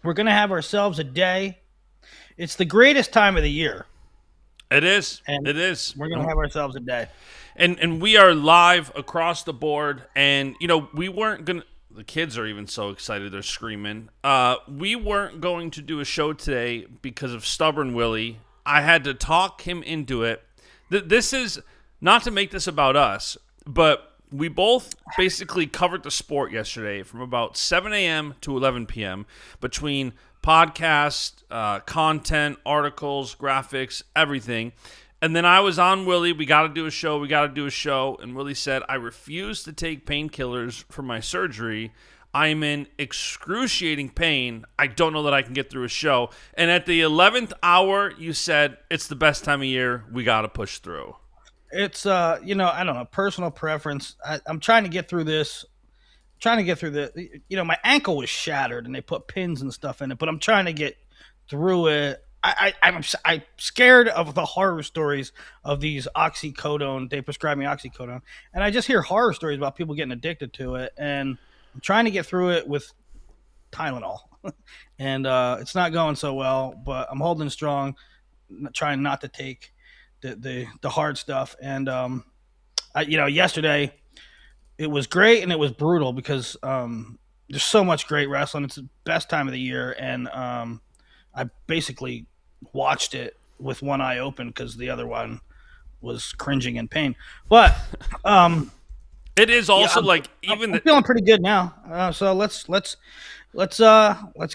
We're going to have ourselves a day. It's the greatest time of the year, It is. and It is. we're going to have ourselves a day. And we are live across the board. And we weren't gonna. The kids are even so excited they're screaming. We weren't going to do a show today because of stubborn Willie. I had to talk him into it. This is not to make this about us, but we both basically covered the sport yesterday from about 7 a.m. to 11 p.m. between podcast, content, articles, graphics, everything. And then I was on Willie. We got to do a show. We got to do a show. And Willie said, I refuse to take painkillers for my surgery. I'm in excruciating pain. I don't know that I can get through a show. And at the 11th hour, you said, it's the best time of year. We got to push through. It's I don't know, personal preference. I'm trying to get through this. Trying to get through my ankle was shattered and they put pins and stuff in it, but I'm trying to get through it. I'm scared of the horror stories of these oxycodone. They prescribe me oxycodone, and I just hear horror stories about people getting addicted to it. And I'm trying to get through it with Tylenol, and it's not going so well. But I'm holding strong, trying not to take the hard stuff. And yesterday it was great and it was brutal because there's so much great wrestling. It's the best time of the year, and I basically watched it with one eye open because the other one was cringing in pain. But It is yeah, also I'm, like I'm even I'm the, feeling pretty good now. So let's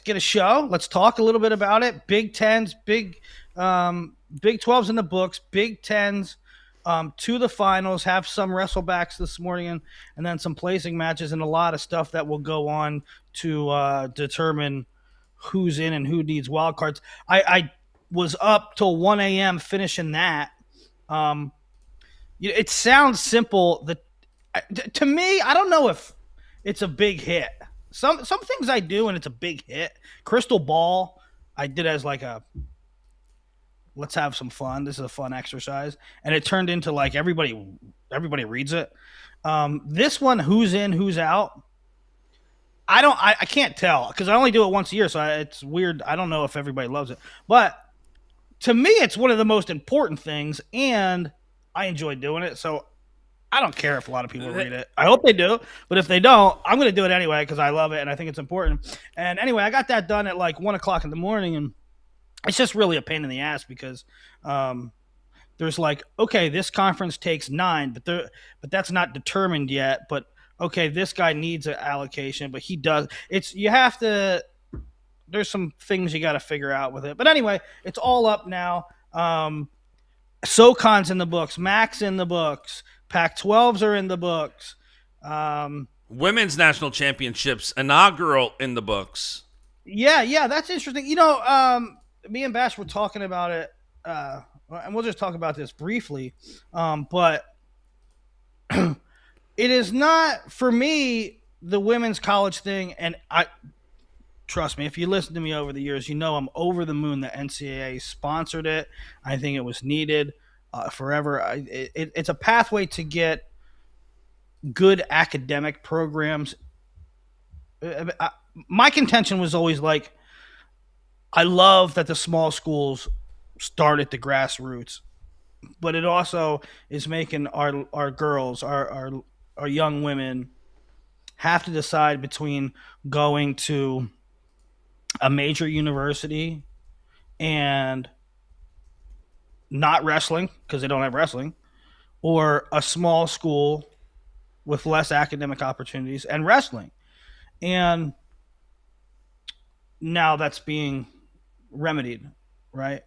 get a show. Let's talk a little bit about it. Big Tens, Big 12s in the books. Big Tens. To the finals, have some wrestlebacks this morning, and then some placing matches, and a lot of stuff that will go on to determine who's in and who needs wild cards. I was up till 1 a.m. finishing that. Um, it sounds simple. To me, I don't know if it's a big hit. Some things I do and it's a big hit. Crystal ball, I did as like a let's have some fun. This is a fun exercise, and it turned into like everybody reads it. This one, who's in, who's out. I can't tell because I only do it once a year, so it's weird. I don't know if everybody loves it, but to me, it's one of the most important things, and I enjoy doing it. So I don't care if a lot of people read it. I hope they do, but if they don't, I'm going to do it anyway because I love it and I think it's important. And anyway, I got that done at like 1 o'clock in the morning, and it's just really a pain in the ass because there's like, okay, this conference takes 9, but that's not determined yet. But okay, this guy needs an allocation, but he does. It's you have to. There's some things you got to figure out with it. But anyway, it's all up now. SoCon's in the books, Mac's in the books, Pac-12s are in the books. women's national championships inaugural in the books. Yeah, that's interesting. Me and Bash were talking about it, and we'll just talk about this briefly. But it is not for me the women's college thing, and I trust me. If you listen to me over the years, you know I'm over the moon that NCAA sponsored it. I think it was needed forever. It's a pathway to get good academic programs. My contention was always like, I love that the small schools start at the grassroots, but it also is making our girls, our young women, have to decide between going to a major university and not wrestling because they don't have wrestling, or a small school with less academic opportunities and wrestling. And now that's being remedied, right?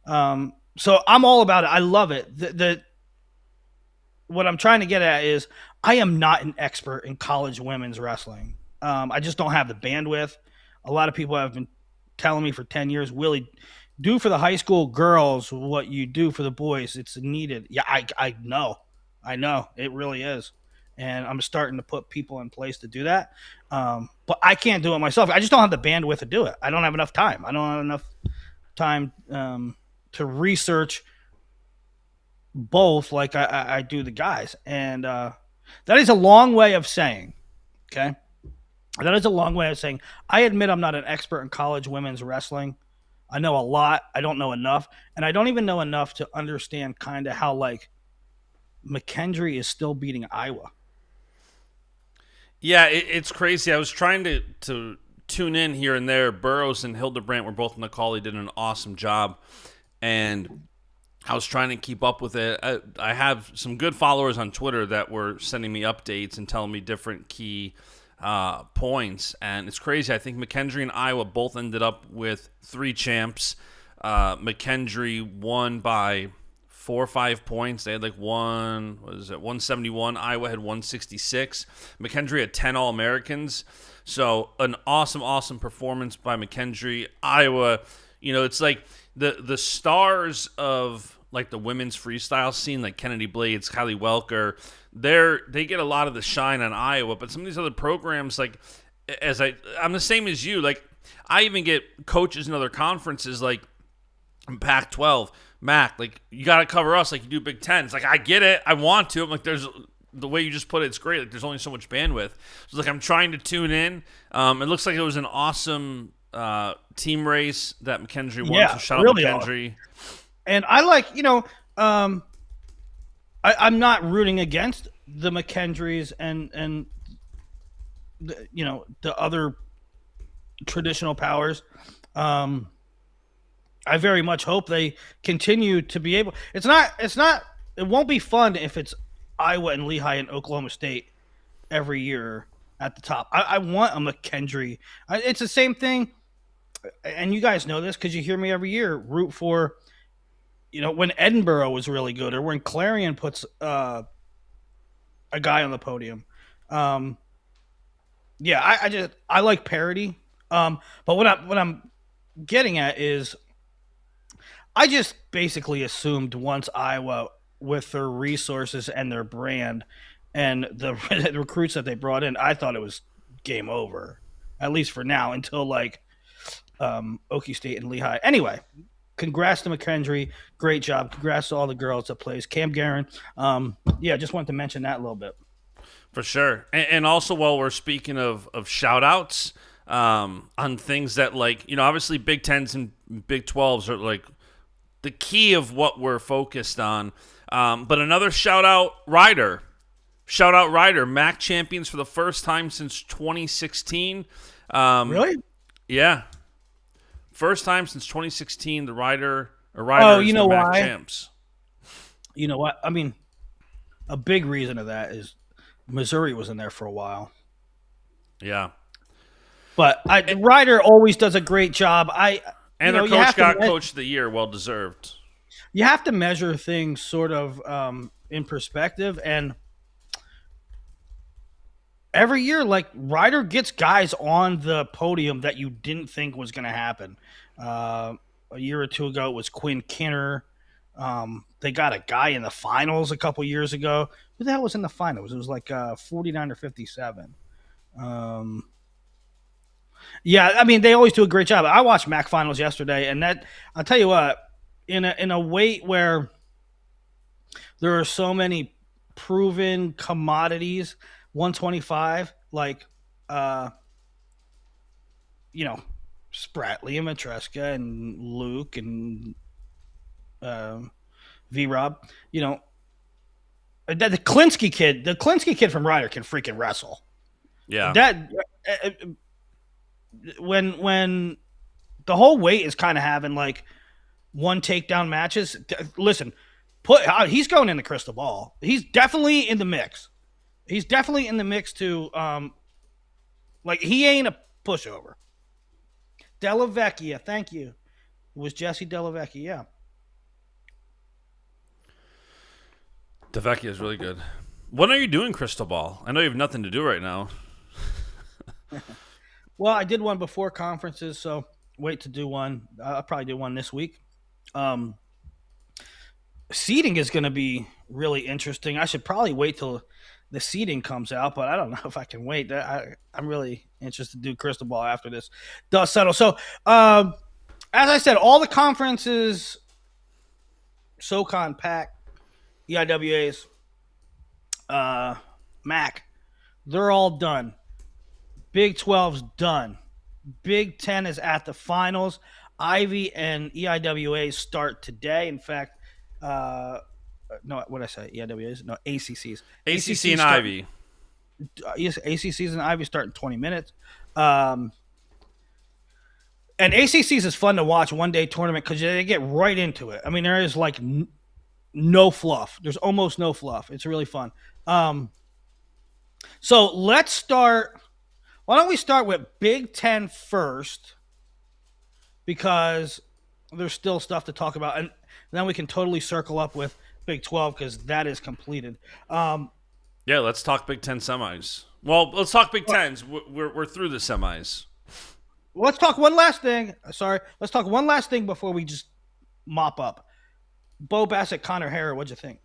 So I'm all about it. I love it. What I'm trying to get at is I am not an expert in college women's wrestling. I just don't have the bandwidth. A lot of people have been telling me for 10 years, Willie, do for the high school girls what you do for the boys. It's needed. Yeah, I know. I know. It really is. And I'm starting to put people in place to do that. But I can't do it myself. I just don't have the bandwidth to do it. I don't have enough time. I don't have enough time to research both like I do the guys. And that is a long way of saying, okay, That is a long way of saying I admit I'm not an expert in college women's wrestling. I know a lot. I don't know enough, and I don't even know enough to understand kind of how like McKendree is still beating Iowa. Yeah, it's crazy. I was trying to tune in here and there. Burroughs and Hildebrandt were both in the call. They did an awesome job, and I was trying to keep up with it. I have some good followers on Twitter that were sending me updates and telling me different key points, and it's crazy. I think McKendree and Iowa both ended up with 3 champs. McKendree won by 4 or 5 points. They had like 171. Iowa had 166. McKendree had 10 All-Americans. So an awesome performance by McKendree. Iowa, it's like the stars of like the women's freestyle scene, like Kennedy Blades, Kylie Welker, they get a lot of the shine on Iowa. But some of these other programs, like I'm the same as you. Like I even get coaches in other conferences, like Pac-12, Mac, like you got to cover us like you do Big Ten. It's like I get it, I want to. I'm like, there's the way you just put it, it's great. Like there's only so much bandwidth. So like I'm trying to tune in. It looks like it was an awesome team race that McKendree won. Yeah, So shout out really McKendree. And I like, I'm not rooting against the McKendrees and the other traditional powers. I very much hope they continue to be able. It won't be fun if it's Iowa and Lehigh and Oklahoma State every year at the top. I want a McKendree. It's the same thing, and you guys know this because you hear me every year. Root for, when Edinburgh was really good, or when Clarion puts a guy on the podium. Yeah, I like parity. But what I'm getting at is, I just basically assumed once Iowa, with their resources and their brand and the recruits that they brought in, I thought it was game over, at least for now, until like Okie State and Lehigh. Anyway, congrats to McKendree. Great job. Congrats to all the girls that plays. Cam Guerin. Just wanted to mention that a little bit. For sure. And also, while we're speaking of shout-outs on things that, like, obviously Big Tens and Big 12s are, like, the key of what we're focused on. But another Shoutout Rider. Shoutout Rider. MAC champions for the first time since 2016. Really? Yeah. First time since 2016, the Rider Oh, is you the know MAC why? champs. You know what? I mean, a big reason of that is Missouri was in there for a while. Yeah. But Ryder always does a great job. And their coach got Coach of the Year, well deserved. You have to measure things sort of in perspective, and every year, like Ryder gets guys on the podium that you didn't think was going to happen. A year or two ago, it was Quinn Kinner. They got a guy in the finals a couple years ago. Who the hell was in the finals? It was like 49 or 57. Yeah, I mean, they always do a great job. I watched MAC finals yesterday, and that, I'll tell you what, in a weight where there are so many proven commodities, 125, like, Spratley and Matreska and Luke and V-Rob, the Klinsky kid from Ryder can freaking wrestle. Yeah. That when the whole weight is kind of having like one takedown matches. Listen, he's going in the crystal ball. He's definitely in the mix. He's definitely in the mix to like he ain't a pushover. Della Vecchia, thank you. It was Jesse Della Vecchia, yeah. DeVecchia is really good. When are you doing Crystal Ball? I know you have nothing to do right now. Well, I did one before conferences, so wait to do one. I'll probably do one this week. Seating is going to be really interesting. I should probably wait till the seating comes out, but I don't know if I can wait. I'm really interested to do Crystal Ball after this does settle. So, as I said, all the conferences, SoCon, PAC, EIWAs, MAC, they're all done. Big 12's done. Big 10 is at the finals. Ivy and EIWA start today. In fact, no, what did I say? EIWAs? No, ACCs. ACC and start, Ivy. Yes, ACCs and Ivy start in 20 minutes. And ACCs is fun to watch, one-day tournament, because they get right into it. I mean, there is like no fluff. There's almost no fluff. It's really fun. So let's start. Why don't we start with Big Ten first? Because there's still stuff to talk about, and then we can totally circle up with Big 12 because that is completed. Yeah, let's talk Big Ten semis. Well, let's talk Big Tens. We're through the semis. Let's talk one last thing. Sorry, let's talk one last thing before we just mop up. Bo Bassett, Connor Harer. What'd you think?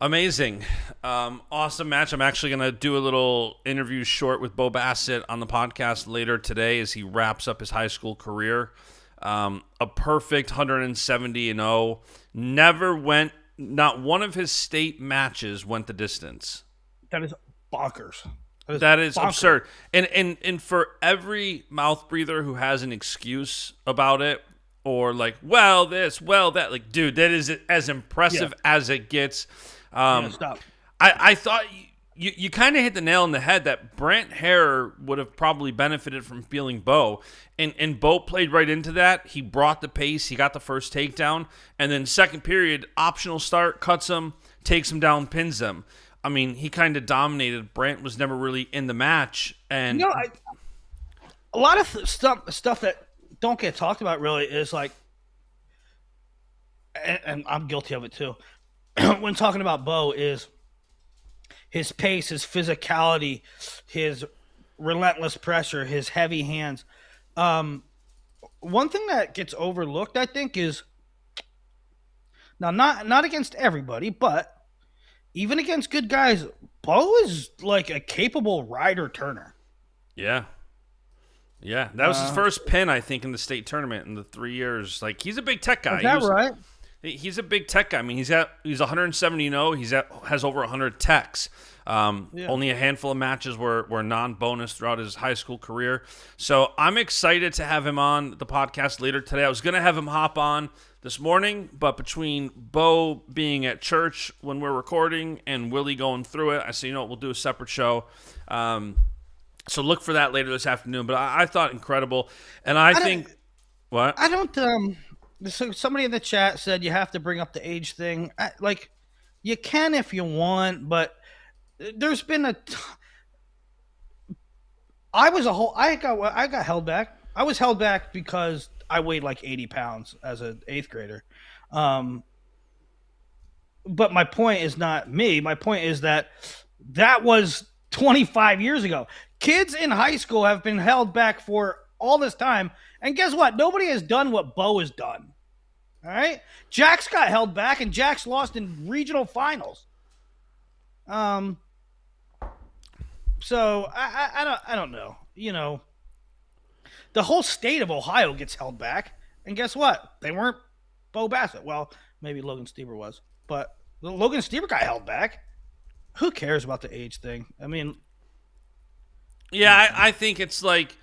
Amazing. Awesome match. I'm actually going to do a little interview short with Bo Bassett on the podcast later today as he wraps up his high school career. A perfect 170-0. Never went, not one of his state matches went the distance. That is bonkers. That is absurd. And for every mouth breather who has an excuse about it, or like, well, this, well, that, like, dude, that is as impressive as it gets. Stop. I thought you kind of hit the nail on the head that Brandt Harer would have probably benefited from feeling Bo. And Bo played right into that. He brought the pace. He got the first takedown. And then second period, optional start, cuts him, takes him down, pins him. I mean, he kind of dominated. Brandt was never really in the match. And a lot of stuff that don't get talked about really is like, and I'm guilty of it too, when talking about Bo, is his pace, his physicality, his relentless pressure, his heavy hands. One thing that gets overlooked, I think, is now not against everybody, but even against good guys, Bo is like a capable rider turner. Yeah. Yeah, that was his first pin, I think, in the state tournament in the 3 years. Like, he's a big tech guy. Is that right? He's a big tech guy. I mean, he's 170-0. Has over 100 techs. Only a handful of matches were non-bonus throughout his high school career. So I'm excited to have him on the podcast later today. I was going to have him hop on this morning, but between Bo being at church when we're recording and Willie going through it, I said, you know what, we'll do a separate show. So look for that later this afternoon. But I thought incredible. And I think – what? I don't so somebody in the chat said you have to bring up the age thing. You can if you want, but there's been I got held back. I was held back because I weighed like 80 pounds as an 8th grader. But my point is not me. My point is that was 25 years ago. Kids in high school have been held back for all this time. And guess what? Nobody has done what Bo has done. All right? Jax got held back, and Jax lost in regional finals. So I don't know. You know, the whole state of Ohio gets held back, and guess what? They weren't Bo Bassett. Well, maybe Logan Stieber was, but Logan Stieber got held back. Who cares about the age thing? I mean, yeah, I think it's like,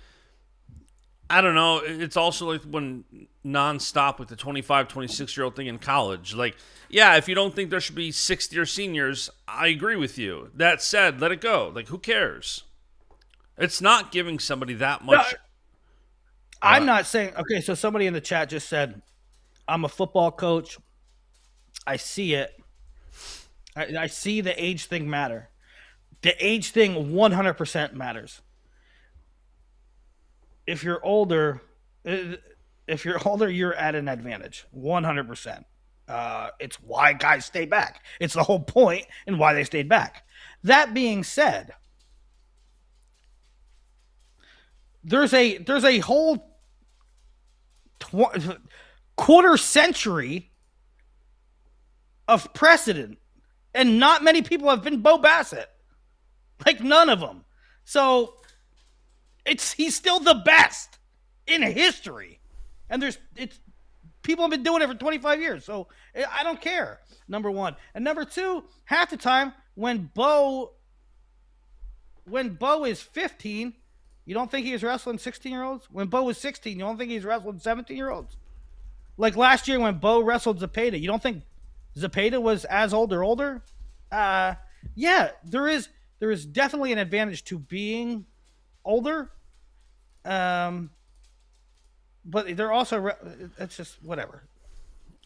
I don't know. It's also like when nonstop with the 25, 26-year-old thing in college. Like, yeah, if you don't think there should be 60-year seniors, I agree with you. That said, let it go. Like, who cares? It's not giving somebody that much. No, I'm not saying. Okay, so somebody in the chat just said, "I'm a football coach. I see it. I see the age thing matter. The age thing 100% matters. If you're older, you're at an advantage, 100%. It's why guys stay back. It's the whole point and why they stayed back. That being said, there's a whole quarter century of precedent, and not many people have been Bo Bassett. Like, none of them. So he's still the best in history. And people have been doing it for 25 years. So I don't care. Number one. And number two, half the time when Bo is 15, You don't think he's wrestling 16-year-olds? When Bo was 16, you don't think he's wrestling 17-year-olds? Like last year when Bo wrestled Zepeda, you don't think Zepeda was as old or older? Uh, yeah, there is definitely an advantage to being older. Um, but they're also it's just whatever.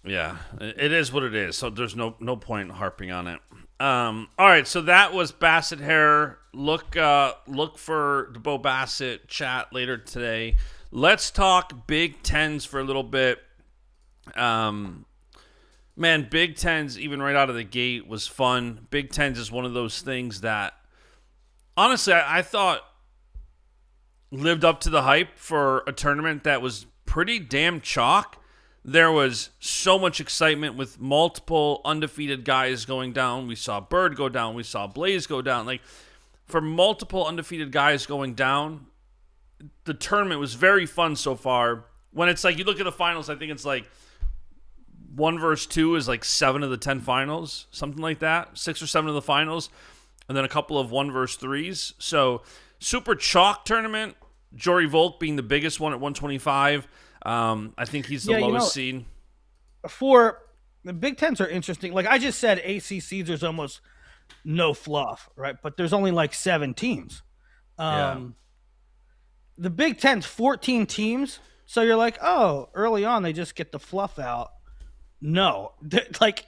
Yeah, it is what it is. So there's no point harping on it. All right, so that was Bassett Harer. Look for the Bo Bassett chat later today. Let's talk Big Tens for a little bit. Man, Big Tens even right out of the gate was fun. Big Tens is one of those things that honestly I thought lived up to the hype for a tournament that was pretty damn chalk. There was so much excitement with multiple undefeated guys going down. We saw Bird go down. We saw Blaze go down. Like, for multiple undefeated guys going down, the tournament was very fun so far. When it's like, you look at the finals, I think it's like 1 versus 2 is like 7 of the 10 finals, something like that. 6 or 7 of the finals. And then a couple of 1 versus 3s. So, super chalk tournament. Jory Volk being the biggest one at 125. I think he's the lowest seed. For the Big Tens are interesting. Like I just said, ACCs there's almost no fluff, right? But there's only like 7 teams. The Big Ten's 14 teams, so you're like, oh, early on they just get the fluff out. No, like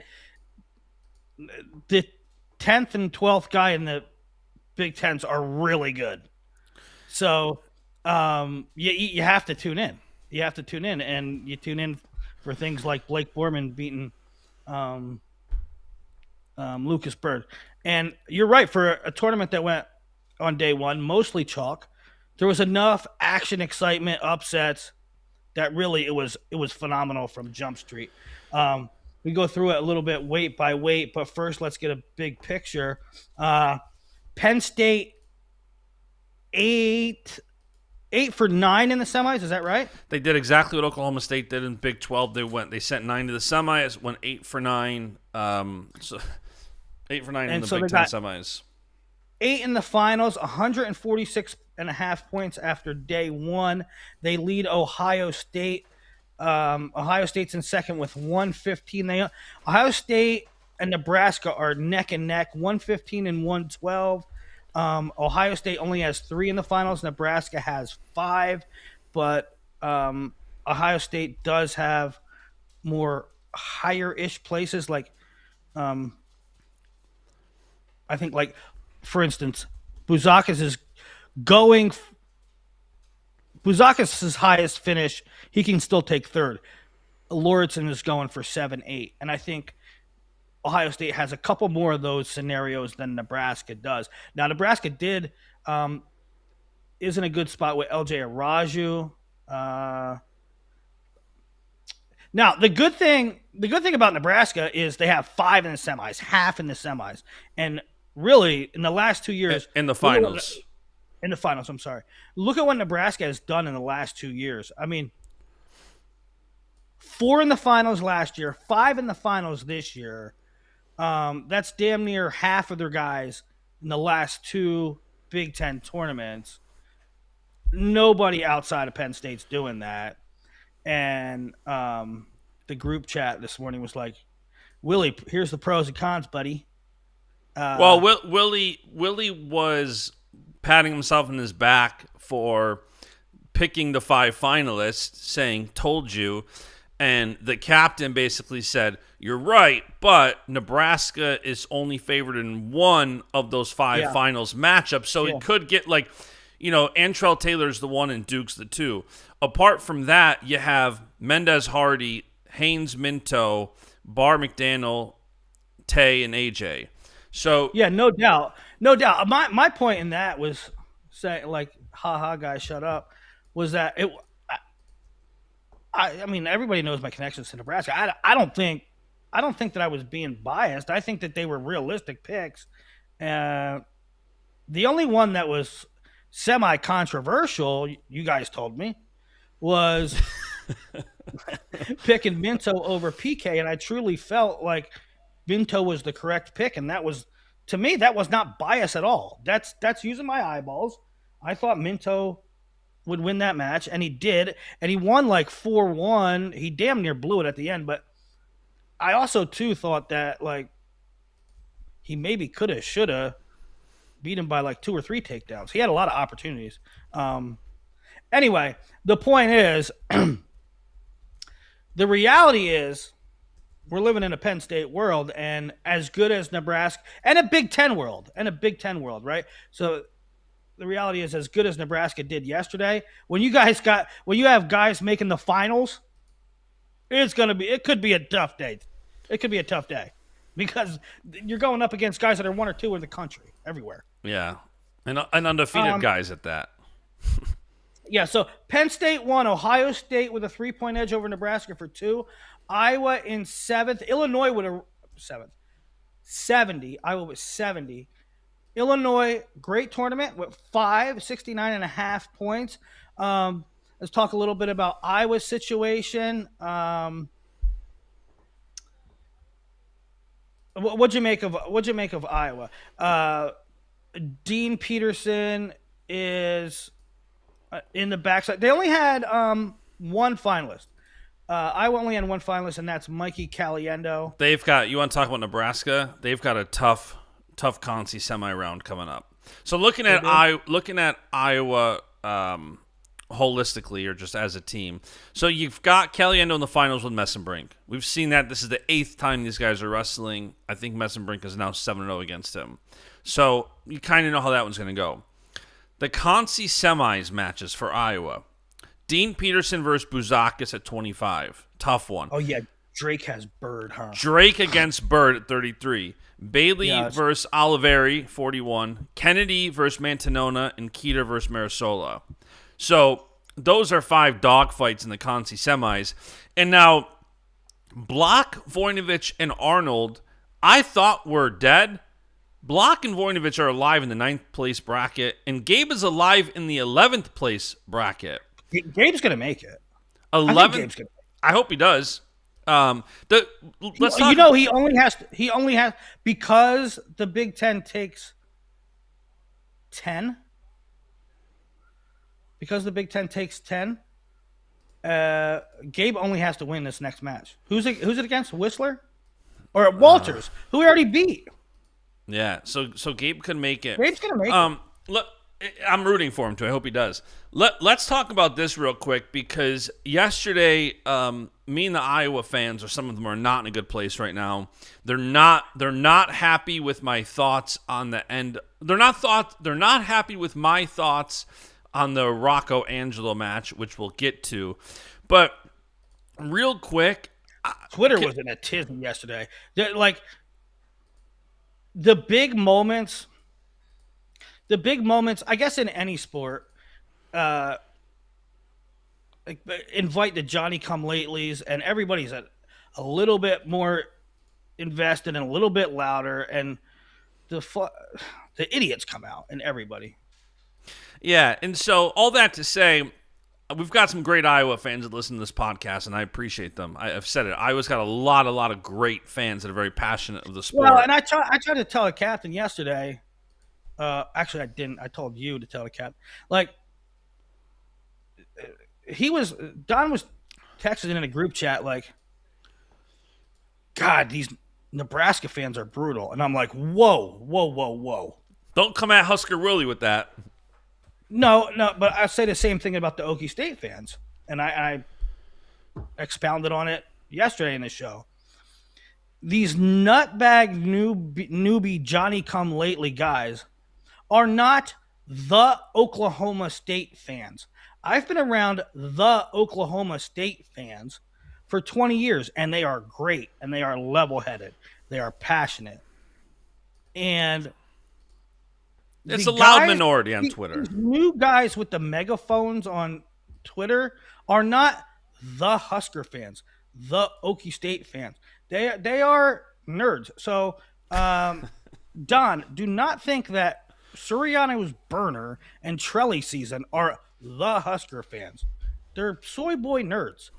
the 10th and 12th guy in the Big Tens are really good. So you have to tune in. You have to tune in, and you tune in for things like Blake Borman beating Lucas Bird. And you're right, for a tournament that went on day one, mostly chalk, there was enough action, excitement, upsets that really it was phenomenal from Jump Street. We go through it a little bit weight by weight, but first let's get a big picture. Penn State 8 for 9 in the semis. Is that right? They did exactly what Oklahoma State did in Big 12. They sent 9 to the semis, went 8 for 9. So 8 for 9 in the Big 10 semis. 8 in the finals, 146.5 points after day one. They lead Ohio State. Ohio State's in second with 115. Ohio State and Nebraska are neck and neck, 115 and 112. Ohio State only has 3 in the finals. Nebraska has 5, but Ohio State does have more higher-ish places. Like, I think, like for instance, Buzakis' highest finish. He can still take third. Lauritsen is going for 7-8, and I think Ohio State has a couple more of those scenarios than Nebraska does. Now, Nebraska is in a good spot with LJ Araju. Now, the good thing about Nebraska is they have 5 in the semis, half in the semis, and really in the last 2 years in the finals. I'm sorry. Look at what Nebraska has done in the last 2 years. I mean, 4 in the finals last year, 5 in the finals this year. That's damn near half of their guys in the last 2 Big Ten tournaments. Nobody outside of Penn State's doing that. And the group chat this morning was like, Willie, here's the pros and cons, buddy. Well, Willie was patting himself in his back for picking the 5 finalists, saying, told you. And the captain basically said, you're right, but Nebraska is only favored in 1 of those 5 finals matchups. So it could get like, Antrell Taylor's the 1 and Duke's the 2. Apart from that, you have Mendez Hardy, Haynes Minto, Bar McDaniel, Tay, and AJ. So yeah, no doubt. My point in that was saying, like, haha, guys, shut up, was that it. I mean, everybody knows my connections to Nebraska. I don't think that I was being biased. I think that they were realistic picks. The only one that was semi-controversial, you guys told me, was picking Minto over PK, and I truly felt like Minto was the correct pick, and that was, to me, that was not bias at all. That's using my eyeballs. I thought Minto would win that match, and he did, and he won like 4-1. He damn near blew it at the end, but I also too thought that like he maybe coulda, shoulda beat him by like 2 or 3 takedowns. He had a lot of opportunities. Anyway, the point is, the reality is, we're living in a Penn State world, and as good as Nebraska, and a Big Ten world, right? So the reality is, as good as Nebraska did yesterday, when you have guys making the finals, it could be a tough day. It could be a tough day because you're going up against guys that are 1 or 2 in the country everywhere. Yeah, and undefeated guys at that. Yeah, so Penn State won. Ohio State with a 3-point edge over Nebraska for 2. Iowa in 7th. Illinois with a 7th. 70. Iowa was 70. Illinois, great tournament with 69.5 points. Let's talk a little bit about Iowa's situation. What'd you make of Iowa? Dean Peterson is in the backside. They only had one finalist. Iowa only had one finalist, and that's Mikey Caliendo. They've got. You want to talk about Nebraska? They've got a tough Conci semi round coming up. So looking at Iowa holistically or just as a team. So you've got Caliendo in the finals with Messenbrink. We've seen that. This is the 8th time these guys are wrestling. I think Messenbrink is now 7-0 against him. So you kind of know how that one's going to go. The Conci semis matches for Iowa. Dean Peterson versus Buzakis at 25. Tough one. Oh, yeah. Drake has Bird, huh? Drake against Bird at 33. Bailey versus Oliveri, 41. Kennedy versus Mantanona, and Keeter versus Marisola. So those are 5 dogfights in the Conci semis. And now, Block, Voinovich, and Arnold, I thought were dead. Block and Voinovich are alive in the 9th place bracket, and Gabe is alive in the 11th place bracket. Gabe's going to make it. 11th. I hope he does. He only has because the Big Ten takes 10. Because the Big Ten takes 10, Gabe only has to win this next match. Who's it against? Whistler or Walters, who he already beat? Yeah, so Gabe could make it. Gabe's gonna make it. Look, I'm rooting for him too. I hope he does. Let's talk about this real quick because yesterday, me and the Iowa fans, or some of them, are not in a good place right now. They're not happy with my thoughts on the end. They're not happy with my thoughts on the Rocco Angelo match, which we'll get to. But real quick, Twitter was in a tizzy yesterday. The big moments, I guess, in any sport, invite the Johnny-come-latelys, and everybody's a little bit more invested and a little bit louder, and the idiots come out, and everybody. Yeah, and so all that to say, we've got some great Iowa fans that listen to this podcast, and I appreciate them. I've said it. Iowa's got a lot of great fans that are very passionate of the sport. Well, and I tried to tell a captain yesterday. Actually, I didn't. I told you to tell the captain. Like, Don was texting in a group chat like, God, these Nebraska fans are brutal. And I'm like, whoa. Don't come at Husker Willie with that. No, but I say the same thing about the Okie State fans. And I expounded on it yesterday in the show. These nutbag newbie Johnny-come-lately guys are not the Oklahoma State fans. I've been around the Oklahoma State fans for 20 years, and they are great, and they are level-headed. They are passionate. And it's a loud minority on Twitter. These new guys with the megaphones on Twitter are not the Husker fans, the Okie State fans. They are nerds. So, Don, do not think that Suriano's burner and Trelly season are the Husker fans. They're soy boy nerds.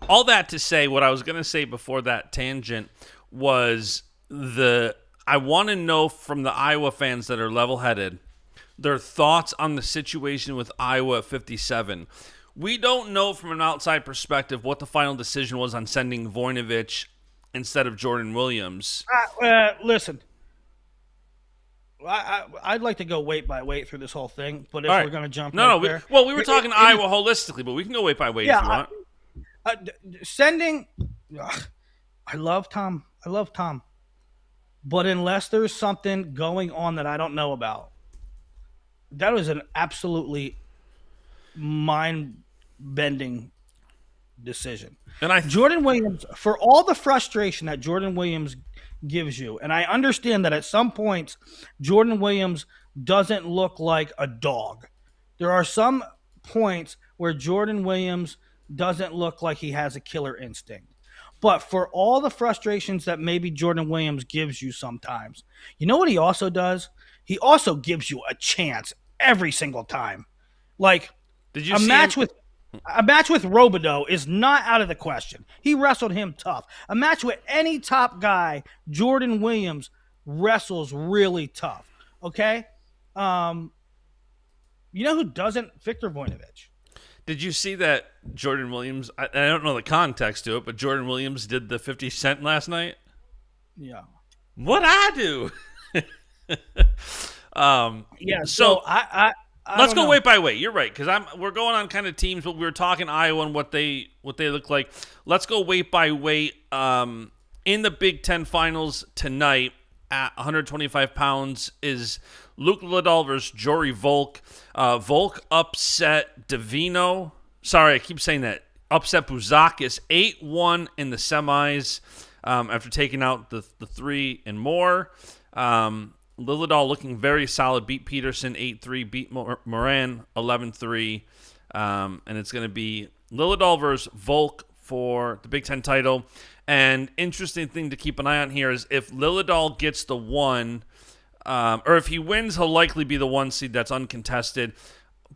All that to say, what I was going to say before that tangent was I want to know from the Iowa fans that are level-headed, their thoughts on the situation with Iowa at 57. We don't know from an outside perspective what the final decision was on sending Voinovich instead of Jordan Williams. Listen, I'd like to go weight by weight through this whole thing, but if All right. we're going to jump No, there, we were talking Iowa holistically, but we can go weight by weight if you want. Sending. I love Tom. But unless there's something going on that I don't know about, that was an absolutely mind-bending decision. And Jordan Williams, for all the frustration that Jordan Williams gives you, and I understand that at some points Jordan Williams doesn't look like a dog. There are some points where Jordan Williams doesn't look like he has a killer instinct. But for all the frustrations that maybe Jordan Williams gives you sometimes, you know what he also does? He also gives you a chance every single time. Like did you a see match him? with a match with Robideau is not out of the question. He wrestled him tough. A match with any top guy, Jordan Williams wrestles really tough. Okay? You know who doesn't? Victor Voinovich. Did you see that Jordan Williams? I don't know the context to it, but Jordan Williams did the 50 Cent last night. Yeah. What I do? Yeah. So I let's don't go know. weight by weight. You're right, because we're going on kind of teams, but we were talking Iowa and what they look like. Let's go weight by weight. In the Big Ten Finals tonight at 125 pounds is Luke Liddell versus Jory Volk. Volk upset Davino. Sorry, I keep saying that. Upset Buzakis 8-1 in the semis after taking out the 3 and more. Lillidahl looking very solid. Beat Peterson 8-3. Beat Moran 11-3. And it's going to be Lillidahl versus Volk for the Big Ten title. And interesting thing to keep an eye on here is if Lillidahl gets the 1, or if he wins, he'll likely be the 1 seed that's uncontested.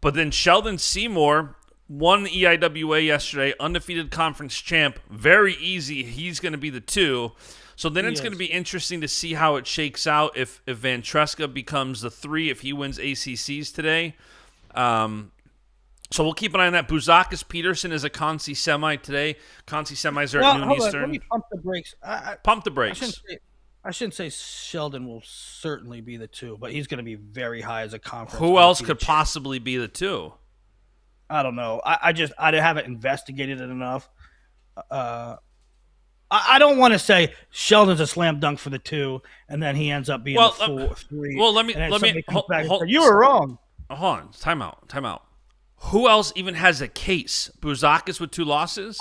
But then Sheldon Seymour won the EIWA yesterday, undefeated conference champ. Very easy. He's going to be the 2. So then it's going to be interesting to see how it shakes out if Van Treska becomes the 3 if he wins ACCs today. So we'll keep an eye on that. Buzakis Peterson is a Conci semi today. Conci semis are at noon Eastern. Let me pump the brakes. Pump the brakes. I shouldn't say Sheldon will certainly be the 2, but he's going to be very high as a conference. Who else could possibly be the 2? I don't know. I haven't investigated it enough. I don't want to say Sheldon's a slam dunk for the 2, and then he ends up being the 3. Well, let me you were wrong. Hold on. Time out. Who else even has a case? Buzakis with 2 losses?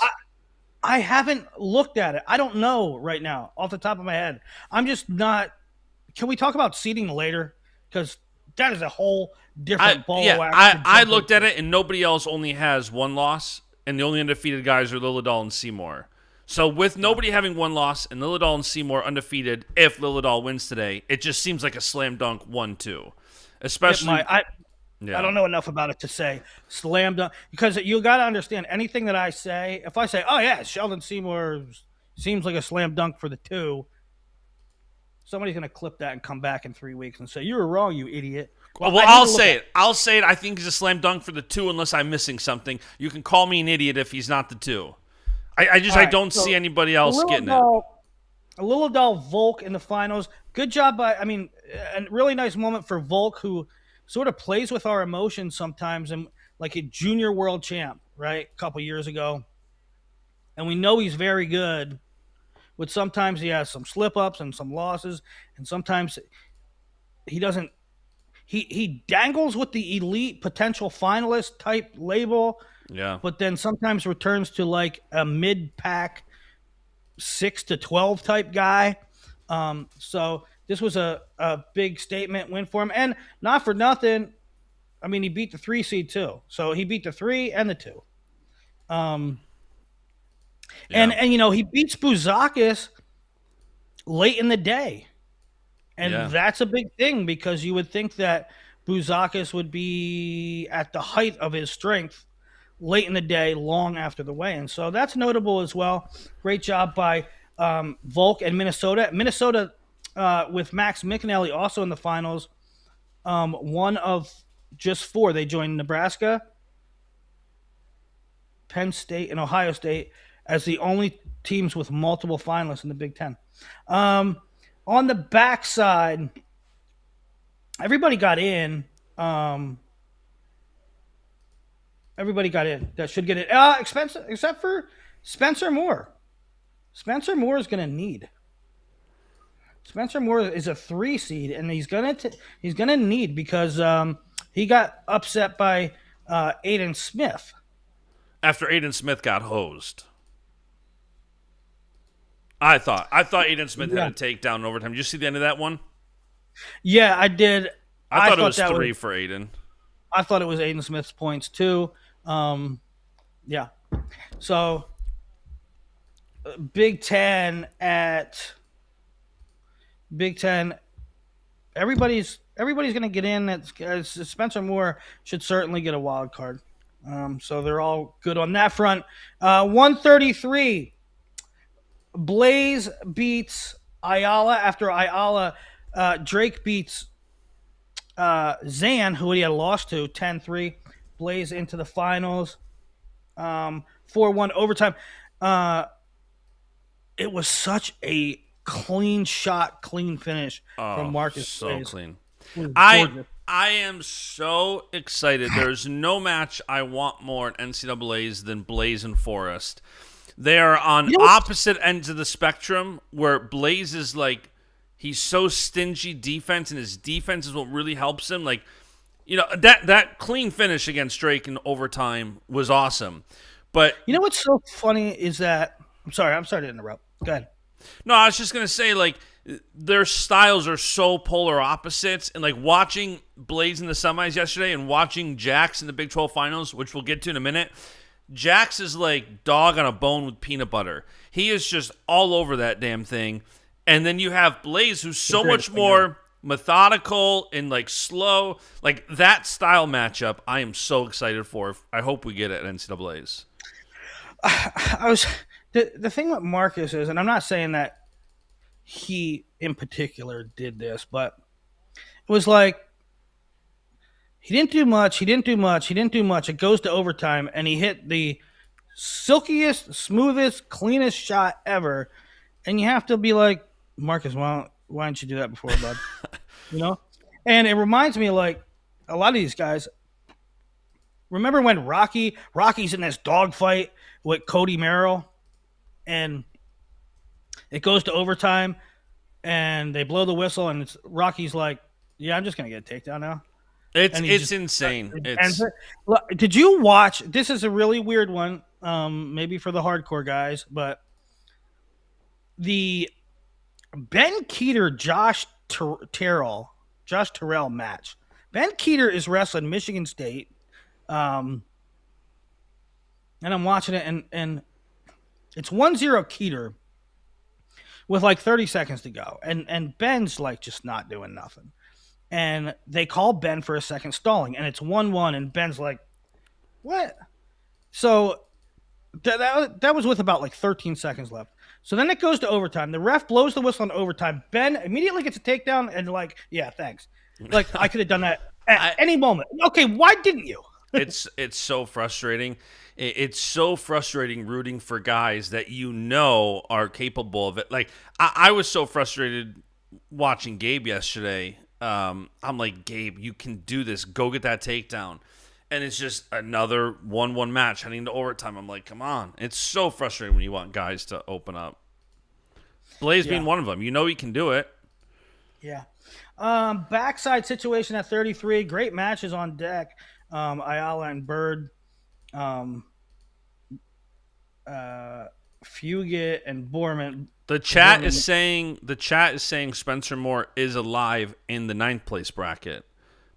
I haven't looked at it. I don't know right now off the top of my head. I'm just not. Can we talk about seeding later? Because that is a whole different ball of wax. I looked at it, and nobody else only has 1 loss, and the only undefeated guys are Lillidahl and Seymour. So with nobody having 1 loss and Lillidahl and Seymour undefeated, if Lillidahl wins today, it just seems like a slam dunk 1-2. Especially, I don't know enough about it to say slam dunk, because you got to understand anything that I say. If I say, "Oh yeah, Sheldon Seymour seems like a slam dunk for the 2," somebody's going to clip that and come back in 3 weeks and say, "You were wrong, you idiot." Well, I'll say it. I'll say it. I think he's a slam dunk for the 2 unless I'm missing something. You can call me an idiot if he's not the 2. I don't see anybody else getting it. Lillidahl Volk in the finals. Good job a really nice moment for Volk, who sort of plays with our emotions sometimes, and like a junior world champ, right? A couple years ago. And we know he's very good, but sometimes he has some slip-ups and some losses, and sometimes he doesn't. He dangles with the elite potential finalist type label. Yeah. But then sometimes returns to like a mid-pack 6 to 12 type guy. So this was a big statement win for him. And not for nothing, I mean, he beat the 3 seed too. So he beat the 3 and the 2. And he beats Buzakis late in the day. And that's a big thing, because you would think that Buzakis would be at the height of his strength late in the day, long after the weigh-in. So that's notable as well. Great job by Volk and Minnesota. Minnesota with Max McAnally also in the finals. one of just four. They joined Nebraska, Penn State, and Ohio State as the only teams with multiple finalists in the Big Ten. Um, on the backside, everybody got in. Everybody got in that should get it. Except for Spencer Moore. Spencer Moore is going to need. Spencer Moore is a 3 seed, and he's gonna need because he got upset by Aiden Smith. After Aiden Smith got hosed. I thought Aiden Smith Yeah, had a takedown in overtime. Did you see the end of that one? yeah, I did. I thought it was that three was. for Aiden. I thought it was Aiden Smith's points too. Yeah. So Big Ten at Big Ten. Everybody's going to get in. Spencer Moore should certainly get a wild card. So they're all good on that front. 133. Blaze beats Ayala after Ayala. Drake beats Zan, who he had lost to 10-3. Blaze into the finals. 4-1 overtime. It was such a clean shot, clean finish from Oh, Marcus so Blaze. clean. It was I gorgeous. I am so excited. There's no match I want more at NCAA's than Blaze and Forrest. They are on You know what's opposite ends of the spectrum where Blaze is like he's so stingy defense and his defense is what really helps him. Like, that clean finish against Drake in overtime was awesome. But You know what's so funny is that I'm sorry to interrupt. Go ahead. no, I was just gonna say like their styles are so polar opposites, and like watching Blaze in the semis yesterday and watching Jax in the Big 12 finals, which we'll get to in a minute. Jax is like dog on a bone with peanut butter. He is just all over that damn thing. And then you have Blaze, who's so Agreed. much more methodical and like slow. Like that style matchup, I am so excited for. I hope we get it at NCAA's. I was the thing with Marcus is, and I'm not saying that he in particular did this, but it was like he didn't do much. He didn't do much. He didn't do much. It goes to overtime, and he hit the silkiest, smoothest, cleanest shot ever. And you have to be like, Marcus, why didn't you do that before, bud? You know? And it reminds me of like a lot of these guys. Remember when Rocky's in this dogfight with Cody Merrill, and it goes to overtime, and they blow the whistle, and Rocky's like, "Yeah, I'm just gonna get a takedown now." It's And he it's just insane. ends It's it. Look, did you watch? This is a really weird one, maybe for the hardcore guys, but the Ben Keeter Josh Terrell match. Ben Keeter is wrestling Michigan State, um, and I'm watching it, and it's 1-0 Keeter with like 30 seconds to go, and Ben's like just not doing nothing, and they call Ben for a second stalling, and it's 1-1, and Ben's like, what? So that was with about like 13 seconds left. So then it goes to overtime. The ref blows the whistle on overtime. Ben immediately gets a takedown and like, yeah, thanks. Like I could have done that at I, any moment. Okay, why didn't you? it's so frustrating. It's so frustrating rooting for guys that are capable of it. Like I was so frustrated watching Gabe yesterday. I'm like, Gabe, you can do this. Go get that takedown. And it's just another 1-1 match heading to overtime. I'm like, come on. It's so frustrating when you want guys to open up. Blaze Yeah, being one of them. You know he can do it. yeah. Backside situation at 33. Great matches on deck. Ayala and Bird. Um, Fugit and Borman. The chat is saying Spencer Moore is alive in the ninth place bracket.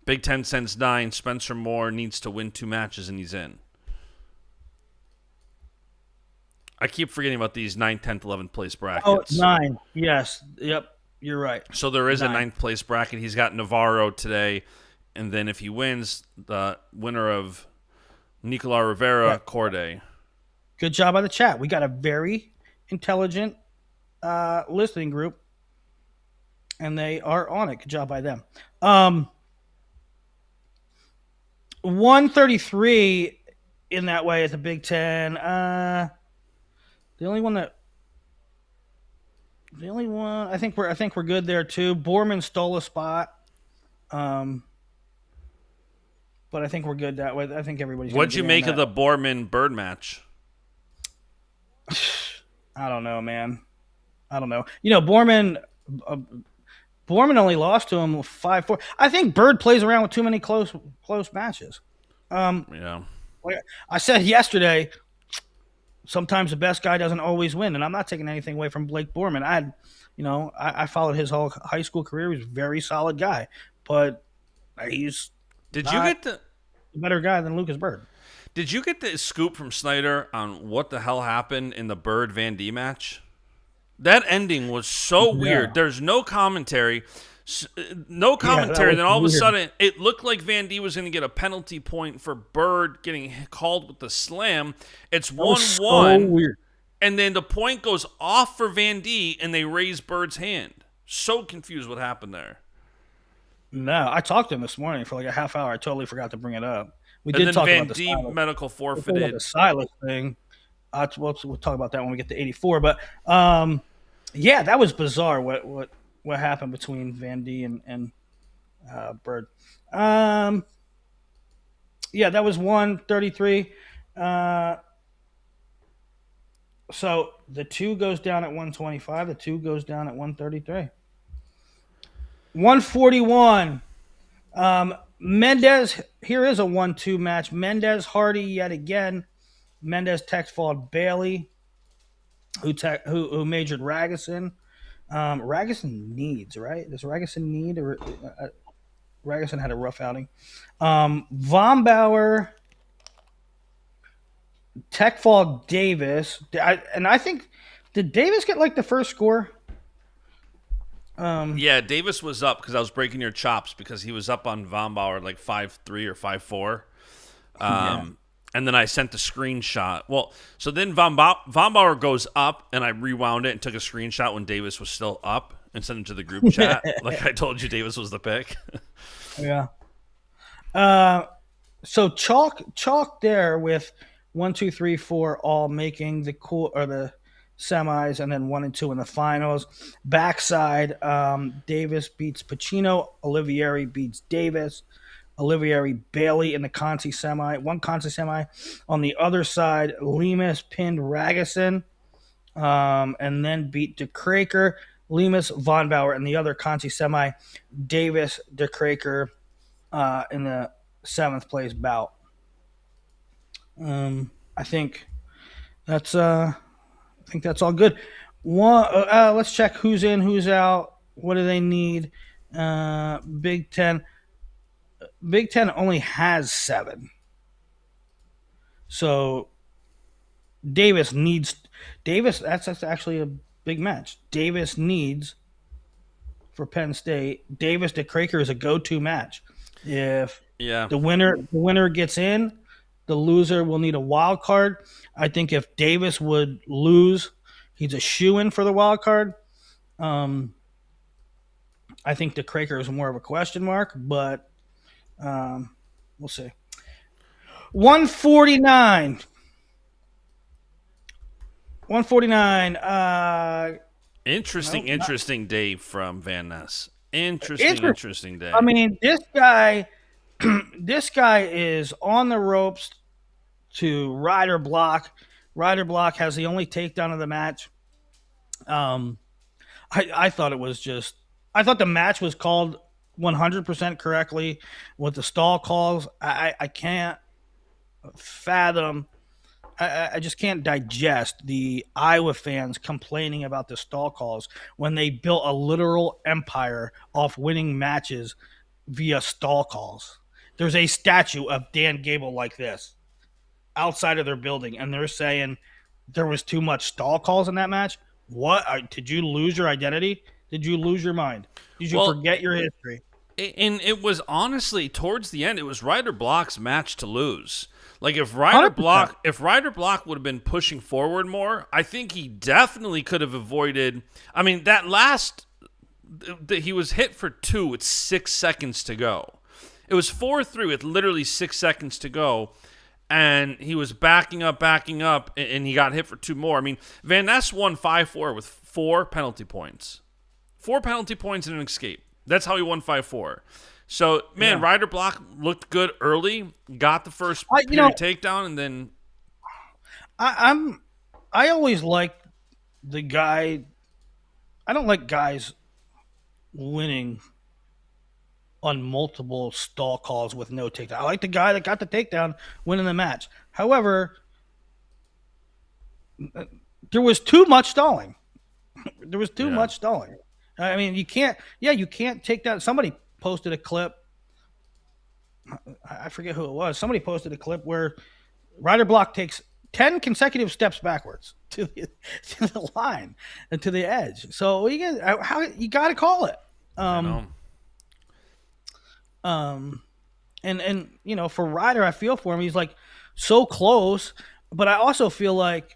Big Ten sends 9. Spencer Moore needs to win 2 matches and he's in. I keep forgetting about these 9th, 10th, 11th place Oh, brackets. 9. Yes. Yep. You're right. So there is a 9. ninth place bracket. He's got Navarro today. And then if he wins, the winner of Nicolas Rivera, Right. Corday. Good job on the chat. We got a very intelligent listening group, and they are on it. Good job by them. 133 in that way at the Big Ten. The only one that the only one I think we're good there too. Borman stole a spot, um, but I think we're good that way. I think everybody's going to What'd you get in make of that. the Borman Bird match? I don't know, man. I don't know. Uh, Borman only lost to him 5-4. I think Bird plays around with too many close matches. Um, Yeah. like I said yesterday, sometimes the best guy doesn't always win, and I'm not taking anything away from Blake Borman. I followed his whole high school career. He was a very solid guy, but he's Did you not get the a better guy than Lucas Bird. Did you get the scoop from Snyder on what the hell happened in the Bird Van D match? That ending was so weird. Yeah, There's no commentary. No yeah, that commentary. was Then all of a weird. sudden, it looked like Van D was going to get a penalty point for Bird getting called with the slam. It's That was 1-1, so weird. and then the point goes off for Van D, and they raise Bird's hand. So confused what happened there. No, I talked to him this morning for like a half hour. I totally forgot to bring it up. We And did then talk Van about the D Silas. medical We talked about the forfeited. Silas thing. We'll talk about that when we get to 84. But yeah, that was bizarre. What happened between Van D and Bird? Um, yeah, that was 133. Uh, so the two goes down at 125. The two goes down at 133. 141. Mendez, here is a 1-2 match. Mendez Hardy yet again. Mendez text falled Bailey, who majored Ragusin. Ragusin needs, right? Does Ragusin need? Ragusin had a rough outing. Von Bauer, tech fall Davis. I think, did Davis get like the first score? Yeah, Davis was up because I was breaking your chops because he was up on Von Bauer like 5-3 or 5-4. Yeah. And then I sent the screenshot. Well, so then Von Bauer goes up, and I rewound it and took a screenshot when Davis was still up and sent it to the group chat. Like I told you, Davis was the pick. Yeah. So chalk there with 1, 2, 3, 4 all making the semis, and then 1 and 2 in the finals. Backside, Davis beats Pacino. Olivieri beats Davis. Olivieri Bailey in the Conti semi. One Conti semi. On the other side, Lemus pinned Ragusin, and then beat DeKraker. Lemus Von Bauer in the other Conti semi. Davis DeKraker in the 7th place bout. I think that's all good. Let's check who's in, who's out. What do they need? Big Ten. Big Ten only has 7, so Davis needs Davis. That's actually a big match. Davis needs for Penn State. Davis to Craker is a go-to match. If Yeah. the winner gets in, the loser will need a wild card. I think if Davis would lose, he's a shoe-in for the wild card. I think the Craker is more of a question mark, but we'll see. 149. 149. Interesting, Nope, not interesting day from Van Ness. interesting. Interesting day. I mean, this guy, this guy is on the ropes to Rider Block. Rider Block has the only takedown of the match. I thought it was just. I thought the match was called 100% correctly with the stall calls. I can't fathom. I just can't digest the Iowa fans complaining about the stall calls when they built a literal empire off winning matches via stall calls. There's a statue of Dan Gable like this outside of their building, and they're saying there was too much stall calls in that match. What? Did you lose your identity? Did you lose your mind? Did you Well, forget your history? and it was honestly towards the end, it was Ryder Block's match to lose. Like if 100%. Ryder Block would have been pushing forward more, I think he definitely could have avoided. I mean, that last he was hit for 2 with 6 seconds to go. It was 4-3 with literally 6 seconds to go. And he was backing up, and he got hit for 2 more. I mean, Van Ness won 5-4 with 4 penalty points. 4 penalty points and an escape. That's how he won 5-4. So, man, Yeah. Rider Block looked good early, got the first period takedown, and then... I always like the guy. I don't like guys winning on multiple stall calls with no takedown. I like the guy that got the takedown winning the match. However, there was too much stalling. There was too much stalling. I mean, you can't take down. Somebody posted a clip. I forget who it was. Somebody posted a clip where Rider Block takes 10 consecutive steps backwards to the line and to the edge. So you got to call it. And for Ryder, I feel for him. He's like so close, but I also feel like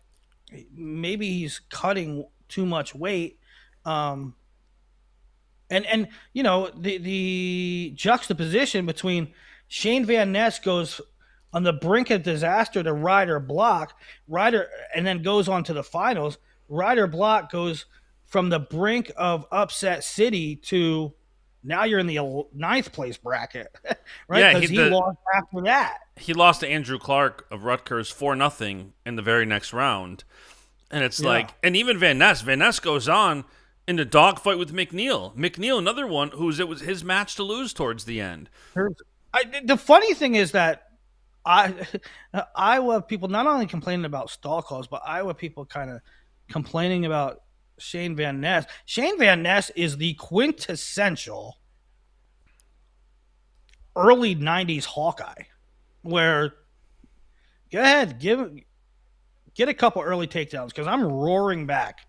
maybe he's cutting too much weight. And the juxtaposition between Shane Van Ness goes on the brink of disaster to Rider Block, and then goes on to the finals. Rider Block goes from the brink of upset city to now you're in the 9th place bracket, right? Because he lost after that. He lost to Andrew Clark of Rutgers 4-0 in the very next round. And it's like, and even Van Ness goes on in the dogfight with McNeil. McNeil, another one it was his match to lose towards the end. The funny thing is that Iowa people not only complaining about stall calls, but Iowa people kind of complaining about Shane Van Ness. Shane Van Ness is the quintessential early 90s Hawkeye, where go ahead, get a couple early takedowns because I'm roaring back.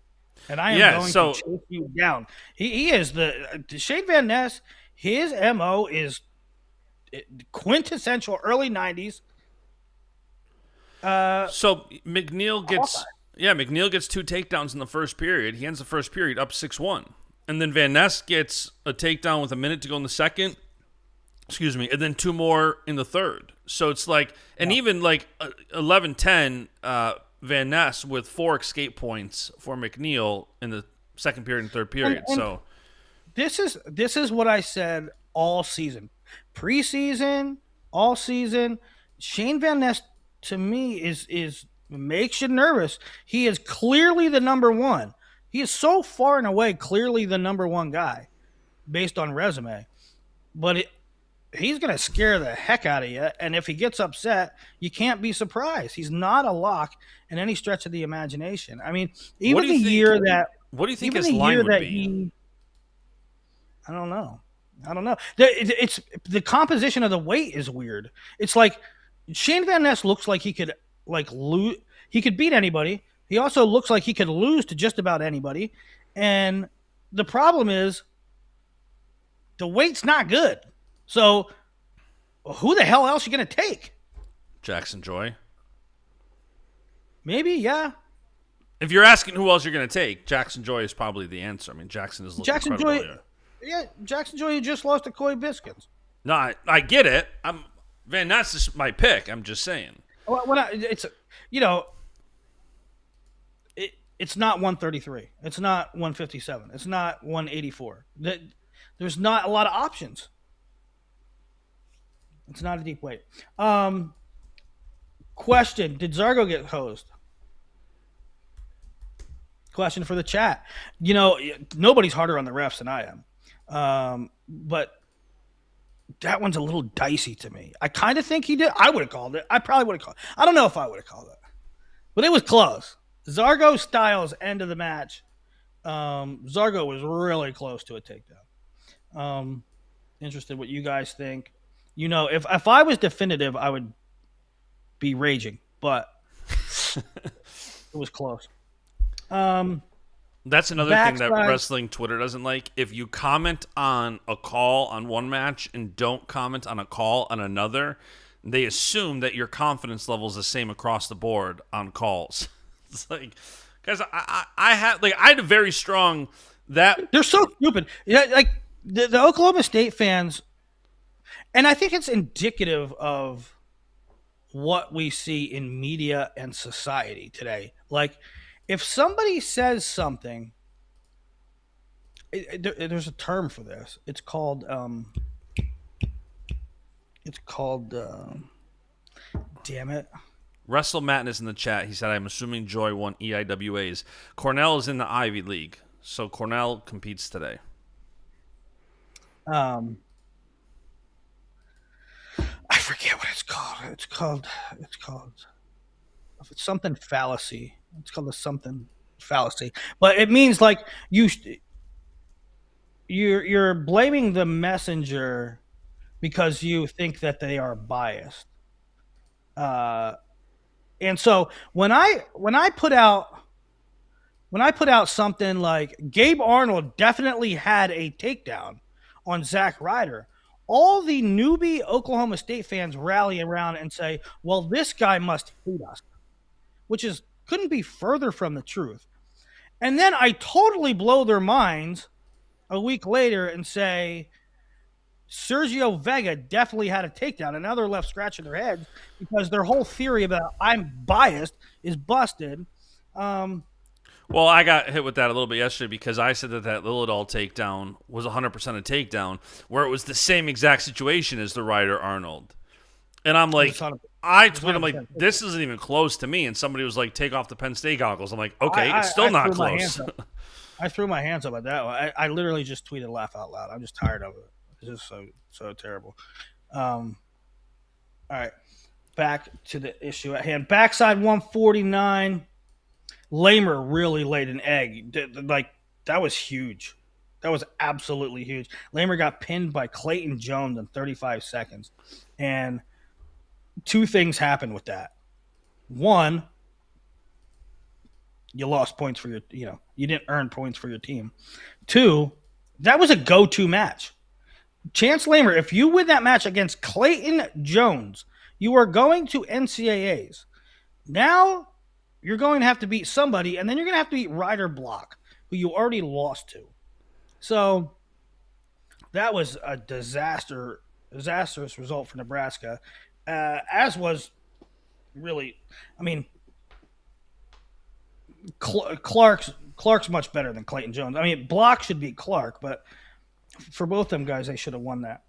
And I am going to chase you down. He is Shane Van Ness. His MO is quintessential early 90s. So McNeil gets 2 takedowns in the first period. He ends the first period up 6-1. And then Van Ness gets a takedown with a minute to go in the second. Excuse me. And then 2 more in the third. So it's like, and even like 11-10, Van Ness with 4 escape points for McNeil in the second period and third period. And so this is what I said all season, preseason, all season. Shane Van Ness to me is makes you nervous. He is clearly the number one. He is so far and away clearly the number one guy based on resume. But he's going to scare the heck out of you. And if he gets upset, you can't be surprised. He's not a lock in any stretch of the imagination. I mean, even the year that... What do you think his line would be? I don't know. It's the composition of the weight is weird. It's like Shane Van Ness looks like he could lose. He could beat anybody. He also looks like he could lose to just about anybody. And the problem is the weight's not good. So who the hell else are you going to take? Jackson Joy. Maybe, yeah. If you're asking who else you're going to take, Jackson Joy is probably the answer. I mean, Jackson is looking incredible. Jackson Joy just lost to Coy Biskins. No, I get it. Van Ness is my pick. I'm just saying. It's not 133. It's not 157. It's not 184. There's not a lot of options. It's not a deep weight. Question: did Zargo get hosed? Question for the chat. Nobody's harder on the refs than I am. But that one's a little dicey to me. I kind of think he did. I would have called it. I probably would have called it. I don't know if I would have called it. But it was close. Zargo Styles, end of the match. Zargo was really close to a takedown. Interested what you guys think. If I was definitive, I would be raging. But it was close. That's another thing that wrestling Twitter doesn't like. If you comment on a call on one match and don't comment on a call on another, they assume that your confidence level is the same across the board on calls. It's like, guys, I had a very strong that they're so stupid. Yeah, like the Oklahoma State fans. And I think it's indicative of what we see in media and society today. Like, if somebody says something, there's a term for this. It's called. Damn it. Wrestle Madness in the chat. He said, I'm assuming Joy won EIWAs. Cornell is in the Ivy League, so Cornell competes today. I forget what it's called. It's something fallacy. It's called a something fallacy. But it means like you're blaming the messenger because you think that they are biased. And so when I put out something like Gabe Arnold definitely had a takedown on Zach Ryder, all the newbie Oklahoma State fans rally around and say, well, this guy must hate us, which couldn't be further from the truth. And then I totally blow their minds a week later and say, Sergio Vega definitely had a takedown, and now they're left scratching their heads because their whole theory about I'm biased is busted. Well, I got hit with that a little bit yesterday because I said that Lillidahl takedown was 100% a takedown, where it was the same exact situation as the Ryder Arnold. And I'm like, I'm like, this isn't even close to me. And somebody was like, take off the Penn State goggles. I'm like, okay, it's still not close. I threw my hands up at that one. I literally just tweeted laugh out loud. I'm just tired of it. It's just so terrible. All right, back to the issue at hand. Backside 149. Lamer really laid an egg. Like, that was huge. That was absolutely huge. Lamer got pinned by Clayton Jones in 35 seconds. And two things happened with that. One, you lost points for you didn't earn points for your team. Two, that was a go-to match. Chance Lamer, if you win that match against Clayton Jones, you are going to NCAAs. Now you're going to have to beat somebody, and then you're going to have to beat Ryder Block, who you already lost to. So that was a disastrous result for Nebraska, as was really, I mean, Clark's much better than Clayton Jones. I mean, Block should beat Clark, but for both them guys, they should have won that.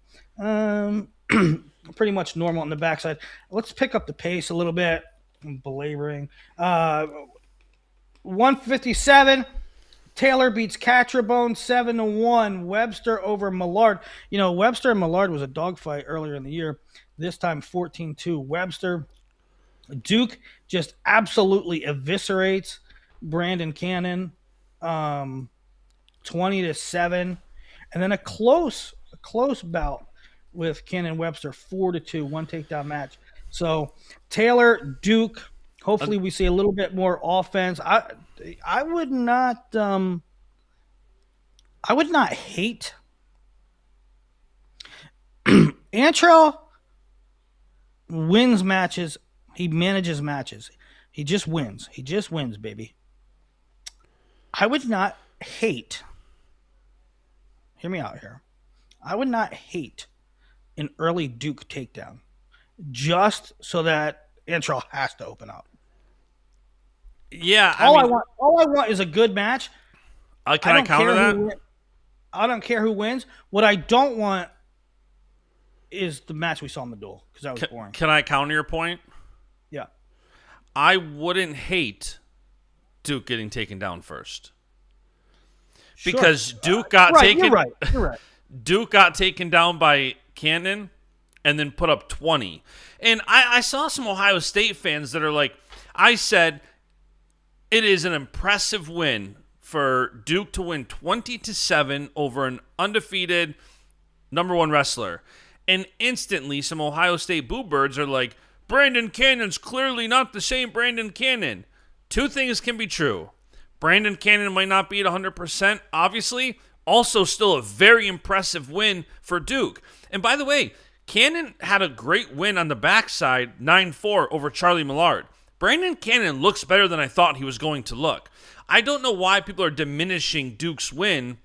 Pretty much normal on the backside. Let's pick up the pace a little bit. I'm belaboring. 157. Taylor beats Catrabone 7-1. Webster over Millard. Webster and Millard was a dogfight earlier in the year. This time 14-2 Webster. Duke just absolutely eviscerates Brandon Cannon 20-7. And then a close bout with Cannon Webster, 4-2, one takedown match. So Taylor, Duke, hopefully we see a little bit more offense. I would not hate Antrell wins matches. He manages matches. He just wins. He just wins, baby. I would not hate. Hear me out here. I would not hate an early Duke takedown just so that Antrell has to open up. Yeah, all I want is a good match. Can I counter that? I don't care who wins. What I don't want is the match we saw in the duel because that was boring. Can I counter your point? Yeah. I wouldn't hate Duke getting taken down first. Because Duke got taken. You're right. Duke got taken down by Cannon and then put up 20. And I saw some Ohio State fans that are like, I said, it is an impressive win for Duke to win 20-7 over an undefeated number one wrestler. And instantly, some Ohio State boo birds are like, Brandon Cannon's clearly not the same Brandon Cannon. Two things can be true. Brandon Cannon might not be at 100%, obviously. Also, still a very impressive win for Duke. And by the way, Cannon had a great win on the backside, 9-4 over Charlie Millard. Brandon Cannon looks better than I thought he was going to look. I don't know why people are diminishing Duke's win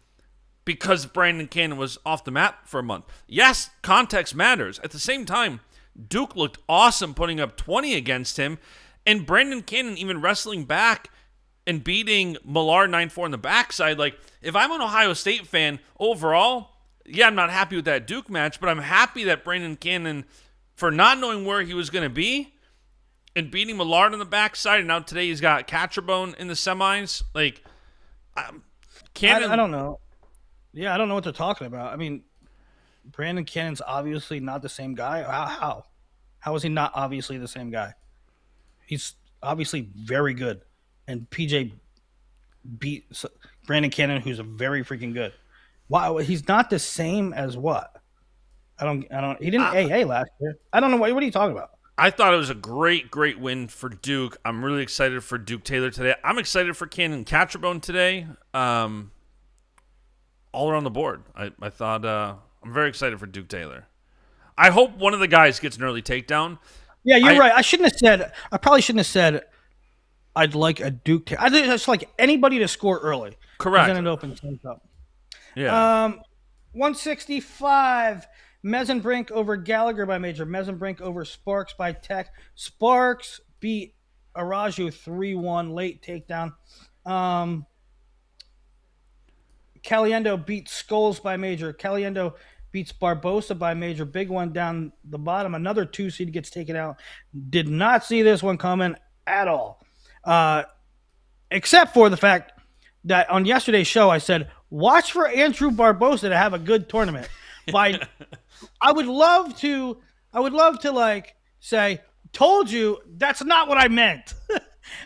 because Brandon Cannon was off the mat for a month. Yes, context matters. At the same time, Duke looked awesome putting up 20 against him, and Brandon Cannon even wrestling back and beating Millar 9-4 on the backside. Like, if I'm an Ohio State fan, overall, yeah, I'm not happy with that Duke match, but I'm happy that Brandon Cannon, for not knowing where he was going to be, and beating Millard on the backside, and now today he's got Catcherbone in the semis. Like, Cannon... I don't know. Yeah, I don't know what they're talking about. I mean, Brandon Cannon's obviously not the same guy. How? How is he not obviously the same guy? He's obviously very good. And PJ beat Brandon Cannon, who's very freaking good. Why he's not the same as what? I don't. He didn't AA last year. I don't know what are you talking about? I thought it was a great win for Duke. I'm really excited for Duke Taylor today. I'm excited for Cannon Catcherbone today. All around the board. I thought I'm very excited for Duke Taylor. I hope one of the guys gets an early takedown. Yeah, you're right. I probably shouldn't have said I'd like a Duke. I think it's like anybody to score early. Correct. Then it opens things up. Yeah. 165. Mesenbrink over Gallagher by Major. Mesenbrink over Sparks by Tech. Sparks beat Araju 3-1 late takedown. Caliendo beats Skulls by Major. Caliendo beats Barbosa by Major. Big one down the bottom. Another 2-seed gets taken out. Did not see this one coming at all. Except for the fact that on yesterday's show I said, watch for Andrew Barbosa to have a good tournament. I would love to like say, told you that's not what I meant.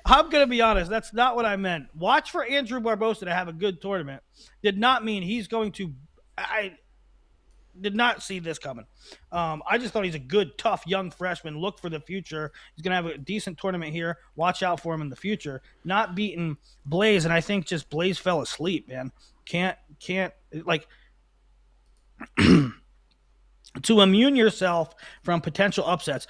I'm going to be honest. That's not what I meant. Watch for Andrew Barbosa to have a good tournament. Did not mean he's going to, I did not see this coming. I just thought he's a good, tough, young freshman. Look for the future. He's going to have a decent tournament here. Watch out for him in the future. Not beating Blaze, and I think just Blaze fell asleep, man. Can't, like, to immune yourself from potential upsets,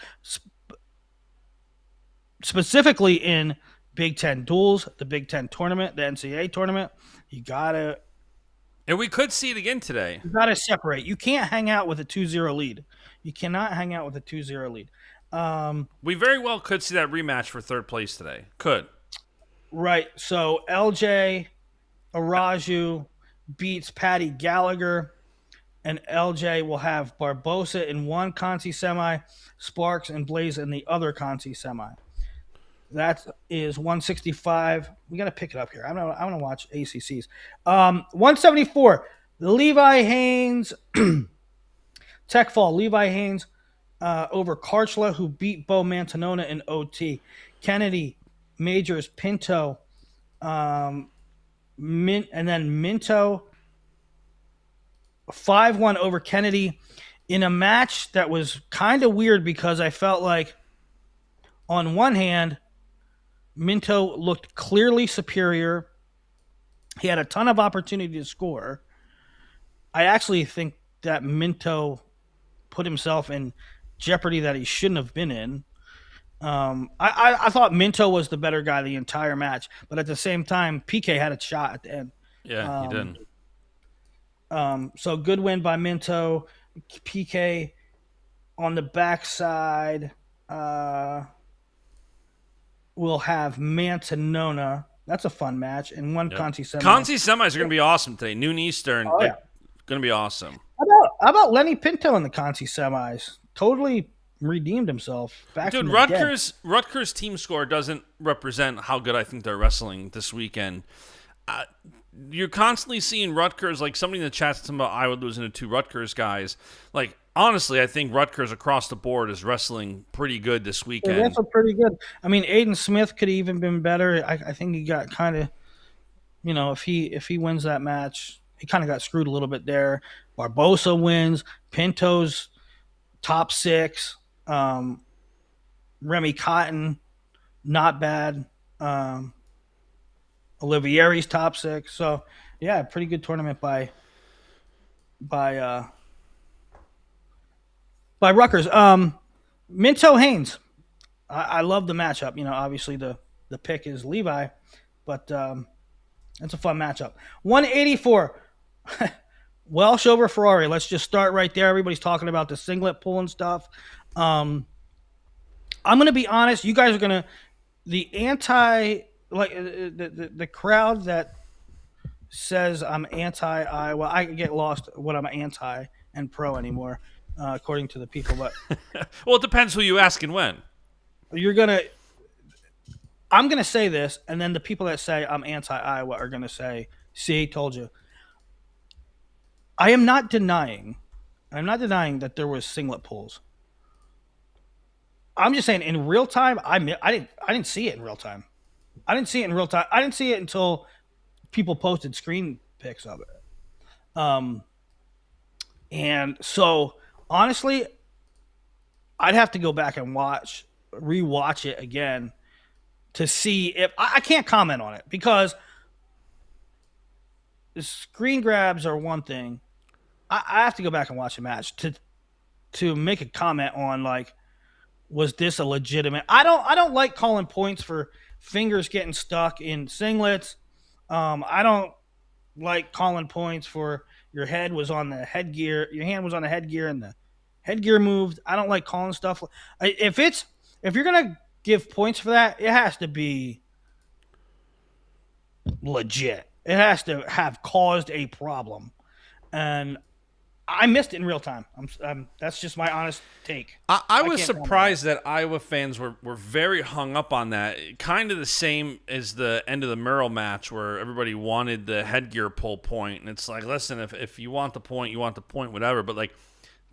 specifically in Big Ten duels, the Big Ten tournament, the NCAA tournament, you got to. And we could see it again today. You got to separate. You can't hang out with a 2-0 lead. You cannot hang out with a 2-0 lead. We very well could see that rematch for third place today. Could. Right. So LJ Araju beats Patty Gallagher, and LJ will have Barbosa in one Conti semi, Sparks and Blaze in the other Conti semi. That is 165. We got to pick it up here. I'm gonna watch ACCs. 174. Levi Haynes, Tech Fall. Levi Haynes over Karchla, who beat Bo Mantanona in OT. Kennedy, Majors, Pinto, and then Minto 5-1 over Kennedy in a match that was kind of weird because I felt like on one hand, Minto looked clearly superior. He had a ton of opportunity to score. I actually think that Minto put himself in jeopardy that he shouldn't have been in. I thought Minto was the better guy the entire match, but at the same time, PK had a shot at the end. Yeah, he did. So good win by Minto. PK on the backside. We'll have Mantanona. That's a fun match. And one Conti semi. Conti semis are going to be awesome today. Noon Eastern. Oh, yeah. Going to be awesome. How about Lenny Pinto in the Conti semis? Totally redeemed himself. Dude, Rutgers team score doesn't represent how good I think they're wrestling this weekend. You're constantly seeing Rutgers, like somebody in the chat said about Iowa losing to two Rutgers guys. Like, honestly, I think Rutgers across the board is wrestling pretty good this weekend. They wrestled pretty good. I mean, Aiden Smith could have even been better. I think he got kind of, if he wins that match, he kind of got screwed a little bit there. Barbosa wins. Pinto's top 6. Remy Cotton, not bad. Olivieri's top 6. So, yeah, pretty good tournament by Rutgers. Minto Haynes. I love the matchup. Obviously the pick is Levi, but it's a fun matchup. 184. Welsh over Ferrari. Let's just start right there. Everybody's talking about the singlet pull and stuff. Um, I'm going to be honest. You guys are going to the anti like the crowd that says I'm anti Iowa. I get lost what I'm anti and pro anymore, according to the people. But Well, it depends who you ask and when. you're gonna. I'm gonna say this, and then the people that say I'm anti Iowa are gonna say, "See, told you." I am not denying. I'm not denying that there was singlet pulls. I'm just saying in real time, I didn't see it in real time. I didn't see it in real time. I didn't see it until people posted screen pics of it. Um, and so honestly, I'd have to go back and rewatch it again to see if I can't comment on it because the screen grabs are one thing. I have to go back and watch the match to make a comment on like was this a legitimate. I don't like calling points for fingers getting stuck in singlets. I don't like calling points for your head was on the headgear, your hand was on the headgear and the headgear moved. I don't like calling stuff. If you're gonna give points for that, it has to be legit. It has to have caused a problem, and I missed it in real time. That's just my honest take. I was surprised that Iowa fans were very hung up on that. Kind of the same as the end of the Merrill match where everybody wanted the headgear pull point. And it's like, listen, if you want the point, you want the point, whatever. But like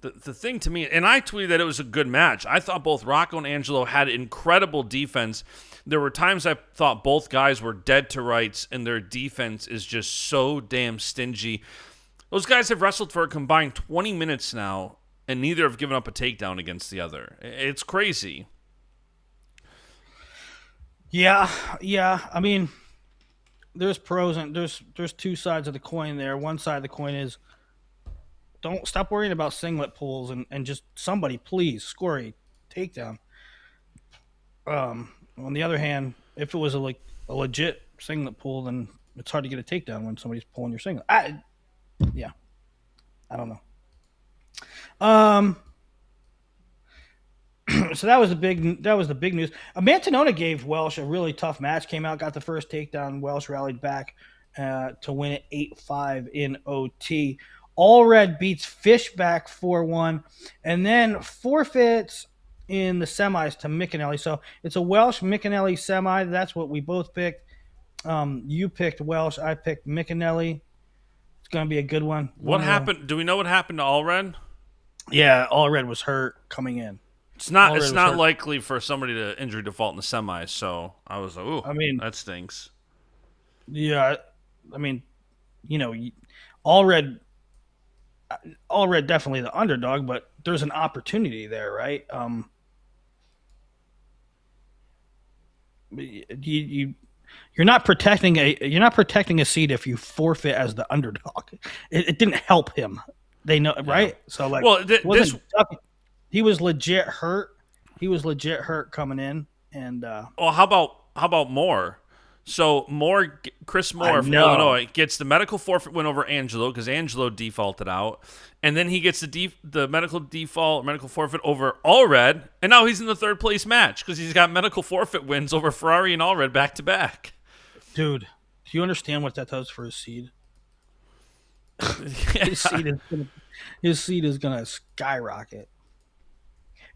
the thing to me, and I tweeted that it was a good match. I thought both Rocco and Angelo had incredible defense. There were times I thought both guys were dead to rights, and their defense is just so damn stingy. Those guys have wrestled for a combined 20 minutes now, and neither have given up a takedown against the other. It's crazy. Yeah, yeah. I mean, there's pros and there's two sides of the coin there. One side of the coin is don't stop worrying about singlet pulls and just somebody please score a takedown. On the other hand, if it was a legit singlet pull, then it's hard to get a takedown when somebody's pulling your singlet. Yeah, I don't know. Um, so that was the big news. Mantanona gave Welsh a really tough match. Came out, got the first takedown. Welsh rallied back to win it 8-5 in OT. Allred beats Fishback 4-1, and then forfeits in the semis to Mickinelli. So it's a Welsh Mickinelli semi. That's what we both picked. You picked Welsh. I picked Mickinelli. It's going to be a good one. What happened? Do we know what happened to Allred? Yeah, Allred was hurt coming in. It's not likely for somebody to injury default in the semis. So I was like, ooh, that stinks. Yeah, I mean, Allred definitely the underdog, but there's an opportunity there, right? You're not protecting a seed if you forfeit as the underdog. It didn't help him. They know, right? So like, well, he was legit hurt. He was legit hurt coming in, and well, how about Moore? So Chris Moore from Illinois gets the medical forfeit win over Angelo because Angelo defaulted out, and then he gets the medical forfeit over Allred, and now he's in the third place match because he's got medical forfeit wins over Ferrari and Allred back to back. Dude, do you understand what that does for his seed? His seed is gonna skyrocket.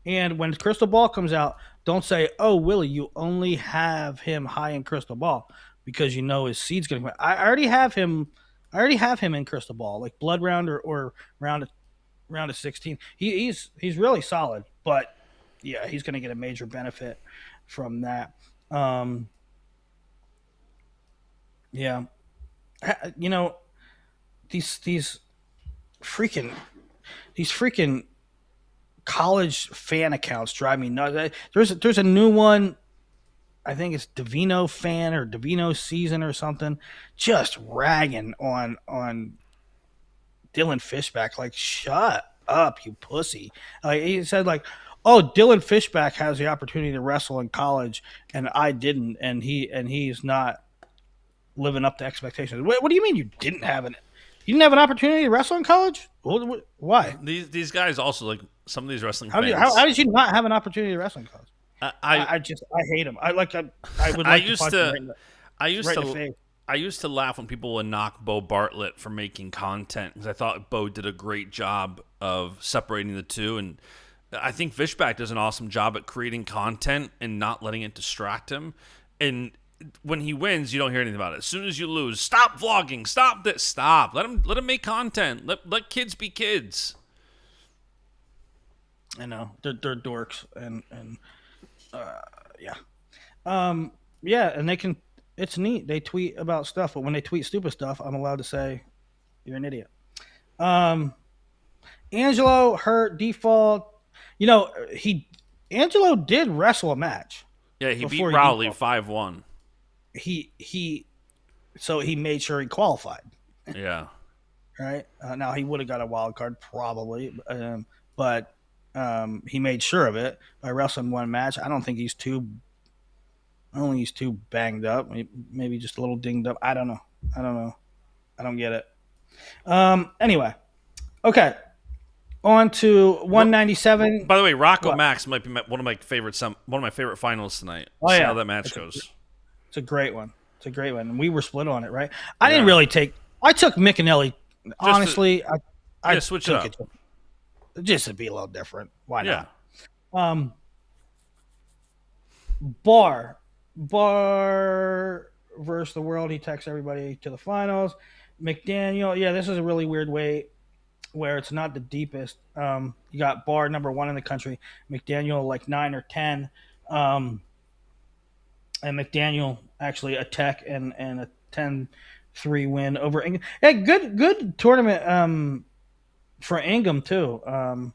And when Crystal Ball comes out, don't say, "Oh, Willie, you only have him high in Crystal Ball," because you know his seed's going to. I already have him. In Crystal Ball, like blood round or round of 16. He's really solid, but yeah, he's going to get a major benefit from that. Yeah, these freaking college fan accounts drive me nuts. There's a new one. I think it's Davino fan or Davino season or something, just ragging on Dylan Fishback. Like, shut up, you pussy. Like he said, like, oh, Dylan Fishback has the opportunity to wrestle in college, and I didn't, and he's not living up to expectations. What do you mean you didn't have You didn't have an opportunity to wrestle in college? Why? These guys also, like, some of these wrestling How fans. did you not have an opportunity to wrestle in college? I I, I hate him. I would I like to used punch him to I used right in the to face. I used to laugh when people would knock Bo Bartlett for making content because I thought Bo did a great job of separating the two, and I think Fishback does an awesome job at creating content and not letting it distract him. And when he wins, you don't hear anything about it. As soon as you lose, stop vlogging, stop this, stop. Let him make content. Let kids be kids. I know they're dorks and yeah. Um, yeah, and they can. It's neat. They tweet about stuff, but when they tweet stupid stuff, I'm allowed to say you're an idiot. Um, Angelo hurt default. You know, he Angelo did wrestle a match Yeah, he beat before he Rowley defaulted. 5-1. He so he made sure he qualified. Yeah. Right now, he would have got a wild card probably, but he made sure of it by wrestling one match. I don't think he's too. I don't think he's too banged up. Maybe just a little dinged up. I don't know. I don't know. I don't get it. Anyway, okay. On to 197. By the way, Rocco What? Max might be one of my favorite finals tonight. Oh See yeah, how that match goes. it's a great one. It's a great one. And we were split on it, right? I didn't Yeah. really take. I took Mickinelli. Honestly, I Switch it took up. it just to be a little different. Why Yeah. not? Um, Bar versus the world. He takes everybody to the finals. McDaniel. Yeah, this is a really weird way where it's not the deepest. You got Barr #1 in the country, McDaniel like 9 or 10, and McDaniel actually a tech and a 10-3 win over Ingham. Hey, good tournament for Ingham too. How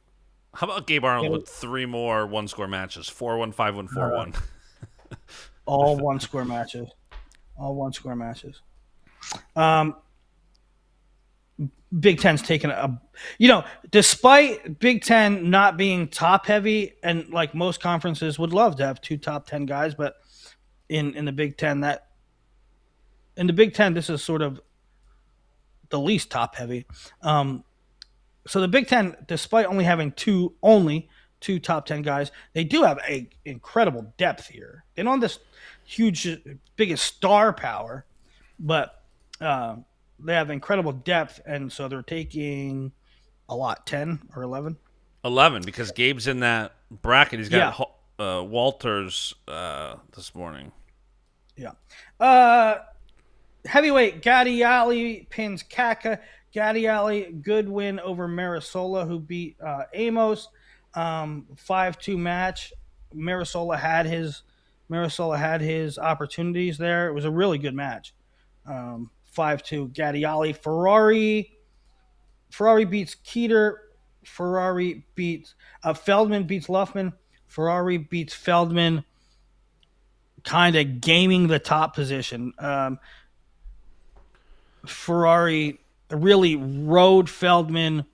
about Gabe Arnold It with 3 more one-score matches? 4-1, 5-1, 4-1. all one score matches, all one score matches. Um, Big Ten's taken despite Big Ten not being top heavy, and like most conferences would love to have 2 top 10 guys, but in the Big Ten this is sort of the least top heavy. So the Big Ten, despite only having only two top 10 guys, they do have a incredible depth here. They don't have this huge, biggest star power, but they have incredible depth, and so they're taking a lot, 10 or 11. 11, because Gabe's in that bracket. He's got Yeah. Walters this morning. Yeah. Heavyweight, Gattiali pins Kaka. Gattiali, good win over Marisola, who beat Amos. 5-2 match. Marisola had his opportunities there. It was a really good match. 5-2. Gattiali. Ferrari beats Keeter. Ferrari beats Feldman beats Luffman. Ferrari beats Feldman, kind of gaming the top position. Ferrari really rode Feldman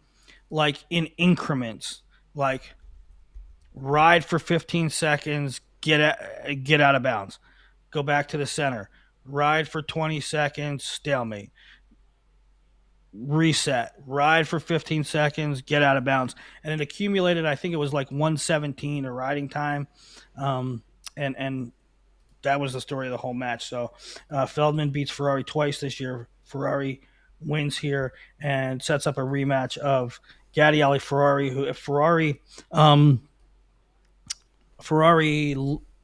like in increments, like ride for 15 seconds, get out of bounds, go back to the center, ride for 20 seconds, stalemate, reset, ride for 15 seconds, get out of bounds, and it accumulated. I think it was like 117 a riding time, and that was the story of the whole match. So Feldman beats Ferrari twice this year. Ferrari wins here and sets up a rematch of Gattiali Ferrari, who if Ferrari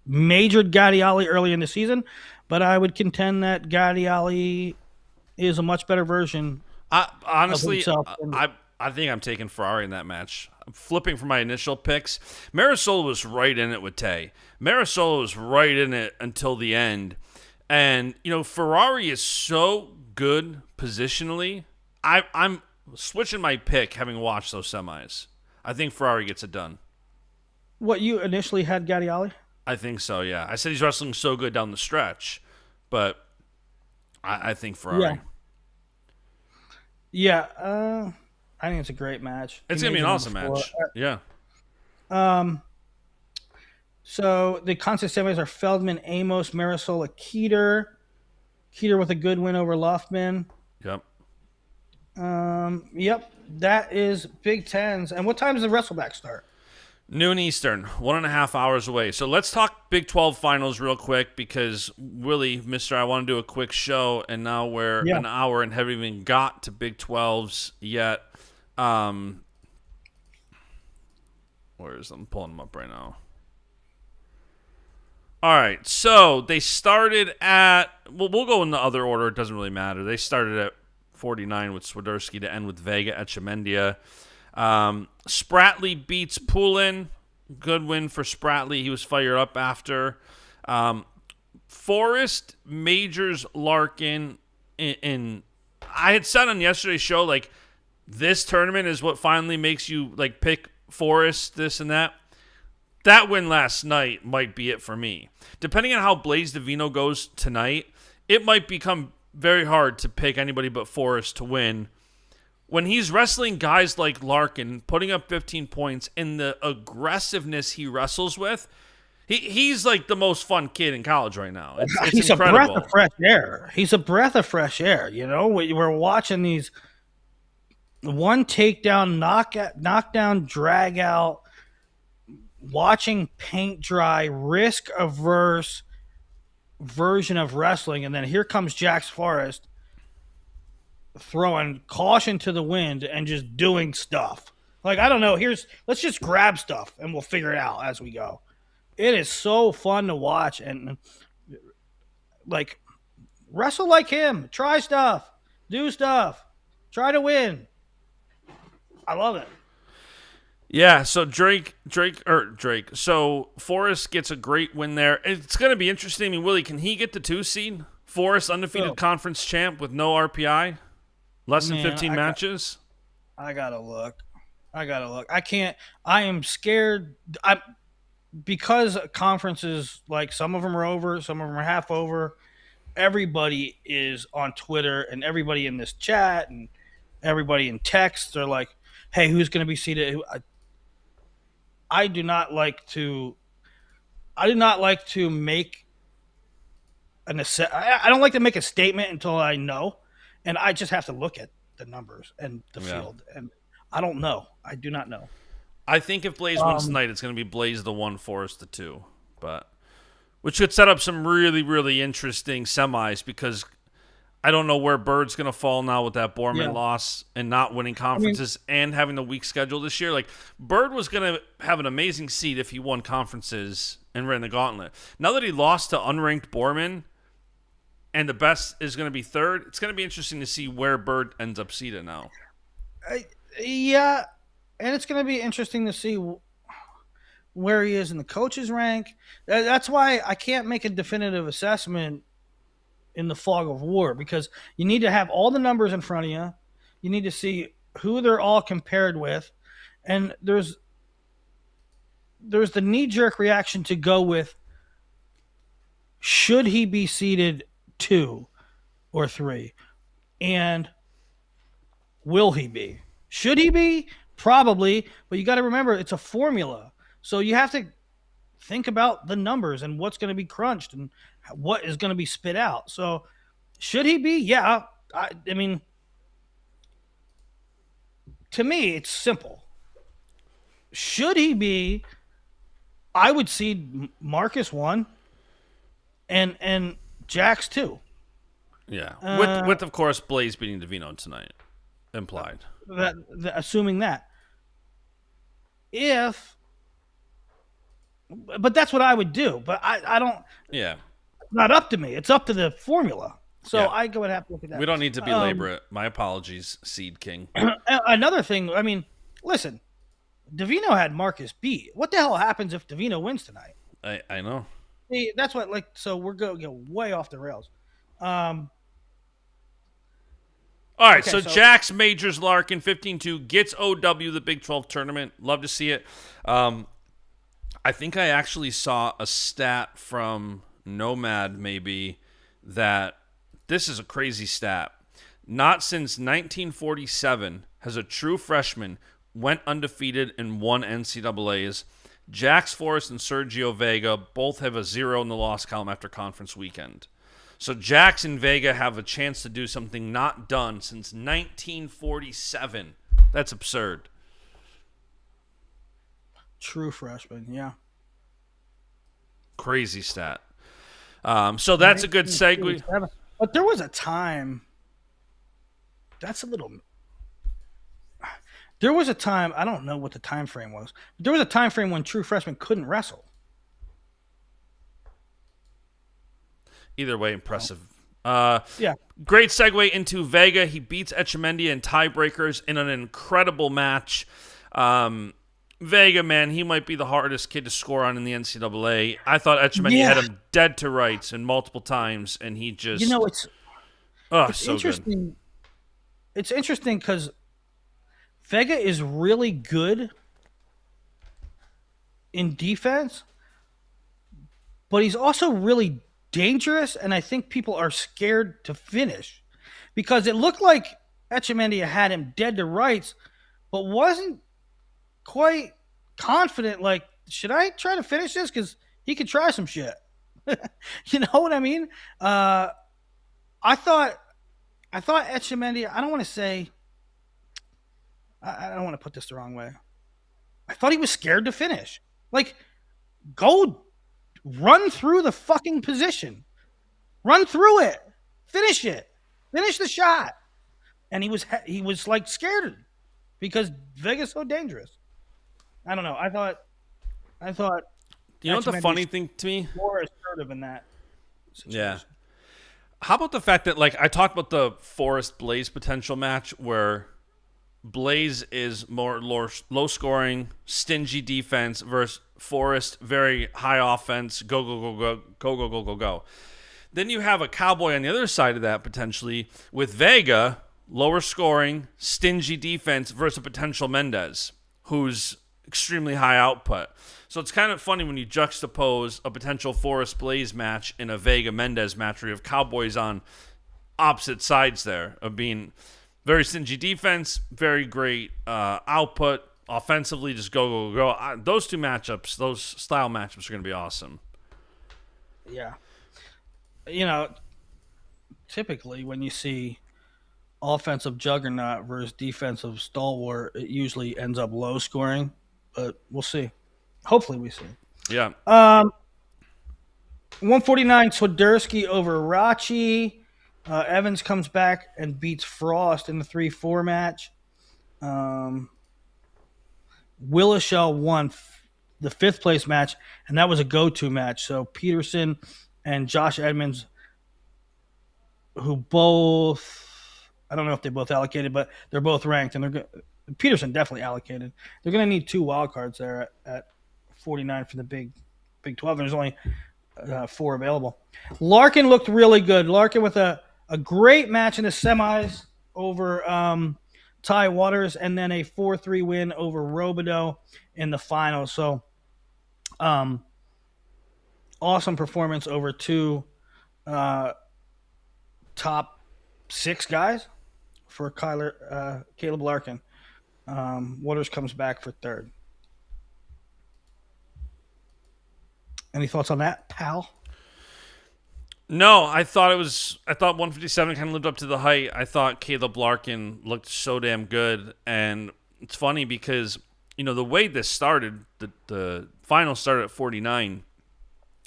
majored Gattiali early in the season, but I would contend that Gattiali is a much better version Honestly, of himself. I think I'm taking Ferrari in that match. I'm flipping from my initial picks. Marisola was right in it with Tay. Marisola was right in it until the end. And, Ferrari is so good positionally. I'm switching my pick having watched those semis. I think Ferrari gets it done. What, you initially had Gattiali? I think so, yeah. I said he's wrestling so good down the stretch, but I think Ferrari. Yeah. I think it's a great match. It's going to be an awesome match. Yeah. So the consensus semis are Feldman, Amos, Marisola, Keeter with a good win over Luffman. Yep. Yep, that is Big Tens. And what time does the Wrestleback start? Noon Eastern, 1.5 hours away. So let's talk Big 12 finals real quick because Willie, Mister, I want to do a quick show, and now we're Yeah. an hour and haven't even got to Big 12s yet. Um, where is them? I'm pulling them up right now. All right, so they started at. Well, we'll go in the other order. It doesn't really matter. They started at 49 with Swiderski to end with Vega at Chemendia. Spratley beats Poulin. Good win for Spratley. He was fired up after. Forrest, Majors, Larkin. In I had said on yesterday's show, like, this tournament is what finally makes you, like, pick Forrest, this and that. That win last night might be it for me. Depending on how Blaze Divino goes tonight, it might become very hard to pick anybody but Forrest to win. When he's wrestling guys like Larkin, putting up 15 points, and the aggressiveness he wrestles with, he's like the most fun kid in college right now. It's He's incredible. a breath of fresh air. He's a breath of fresh air. You know, we're watching these one takedown, knockdown, drag out, watching paint dry, risk averse version of wrestling, and then here comes Jax Forrest throwing caution to the wind and just doing stuff. Like, I don't know, let's just grab stuff and we'll figure it out as we go. It is so fun to watch and like wrestle like him, try stuff, do stuff, try to win. I love it. Yeah, so Drake. So Forrest gets a great win there. It's going to be interesting. I mean, Willie, can he get the 2 seed? Forrest, undefeated conference champ with no RPI, less than 15 matches. I gotta look. I can't. I am scared. Because conferences, like, some of them are over, some of them are half over. Everybody is on Twitter, and everybody in this chat, and everybody in text. They're like, "Hey, who's going to be seated?" I do not like to. I do not like to make I don't like to make a statement until I know, and I just have to look at the numbers and the field, and I don't know. I do not know. I think if Blaze wins tonight, it's going to be Blaze the 1, Forrest the 2, but which could set up some really, really interesting semis because I don't know where Bird's going to fall now with that Borman loss and not winning conferences and having the weak schedule this year. Like, Bird was going to have an amazing seed if he won conferences and ran the gauntlet. Now that he lost to unranked Borman and the best is going to be third, it's going to be interesting to see where Bird ends up seated now. Yeah, and it's going to be interesting to see where he is in the coaches rank. That's why I can't make a definitive assessment in the fog of war, because you need to have all the numbers in front of you. You need to see who they're all compared with, and there's the knee-jerk reaction to go with, should he be seated 2 or 3, and will he be? Should he be? Probably, but you got to remember it's a formula, so you have to think about the numbers and what's going to be crunched and what is going to be spit out. So, should he be? Yeah. I mean, to me, it's simple. Should he be? I would see Marcus 1 and Jax 2. Yeah. With of course, Blaze beating Divino tonight. Implied. Assuming that. But that's what I would do. But I don't. Yeah. It's not up to me. It's up to the formula. So I go and have to look at that. We don't need to belabor it. My apologies, Seed King. Another thing, I mean, listen, Divino had Marcus beat. What the hell happens if Divino wins tonight? I know. See, that's what, like, so we're going to go way off the rails. All right, so Jax Majors Larkin 15-2 gets OW the Big 12 tournament. Love to see it. I think I actually saw a stat from Nomad maybe that this is a crazy stat. Not since 1947 has a true freshman went undefeated and won NCAAs. Jax Forrest and Sergio Vega both have a 0 in the loss column after conference weekend. So Jax and Vega have a chance to do something not done since 1947. That's absurd. True freshman, yeah. Crazy stat. So that's a good segue. But there was a time. That's a little. There was a time. I don't know what the time frame was. But there was a time frame when true freshmen couldn't wrestle. Either way, impressive. Yeah. Great segue into Vega. He beats Echemendia in tiebreakers in an incredible match. Vega, man, he might be the hardest kid to score on in the NCAA. I thought Echemendia had him dead to rights and multiple times, and he just... it's so interesting. Good. It's interesting because Vega is really good in defense, but he's also really dangerous, and I think people are scared to finish because it looked like Echemendia had him dead to rights, but wasn't quite confident. Like, should I try to finish this? Because he could try some shit. You know what I mean? I thought Echemendia. I don't want to say. I don't want to put this the wrong way. I thought he was scared to finish. Like, go run through the fucking position. Run through it. Finish it. Finish the shot. And he was like scared because Vega's so dangerous. I don't know. I thought. You know what the funny thing to me? More assertive in that situation. Yeah. How about the fact that, like, I talked about the Forrest Blaze potential match where Blaze is more low scoring, stingy defense versus Forrest, very high offense, go. Then you have a Cowboy on the other side of that potentially with Vega, lower scoring, stingy defense versus a potential Mendez, who's extremely high output. So it's kind of funny when you juxtapose a potential Forrest Blaze match and a Vega Mendez match where you have Cowboys on opposite sides there of being very stingy defense, very great output. Offensively, just go. Those two matchups, those style matchups are going to be awesome. Yeah. You know, typically when you see offensive juggernaut versus defensive stalwart, it usually ends up low scoring, but we'll see. Hopefully we see. Yeah. 149 Swiderski over Rachi. Evans comes back and beats Frost in the 3-4 match. Willishell won the 5th place match, and that was a go-to match. So Peterson and Josh Edmonds, who both, I don't know if they both allocated, but they're both ranked, and Peterson definitely allocated. They're going to need 2 wild cards there at 49 for the Big 12, and there's only 4 available. Larkin looked really good. Larkin with a great match in the semis over Ty Waters, and then a 4-3 win over Robideau in the finals. So, awesome performance over 2 top 6 guys for Caleb Larkin. Waters comes back for 3rd. Any thoughts on that, pal? No, I thought 157 kind of lived up to the height. I thought Caleb Larkin looked so damn good, and it's funny because the way this started, the final started at 49,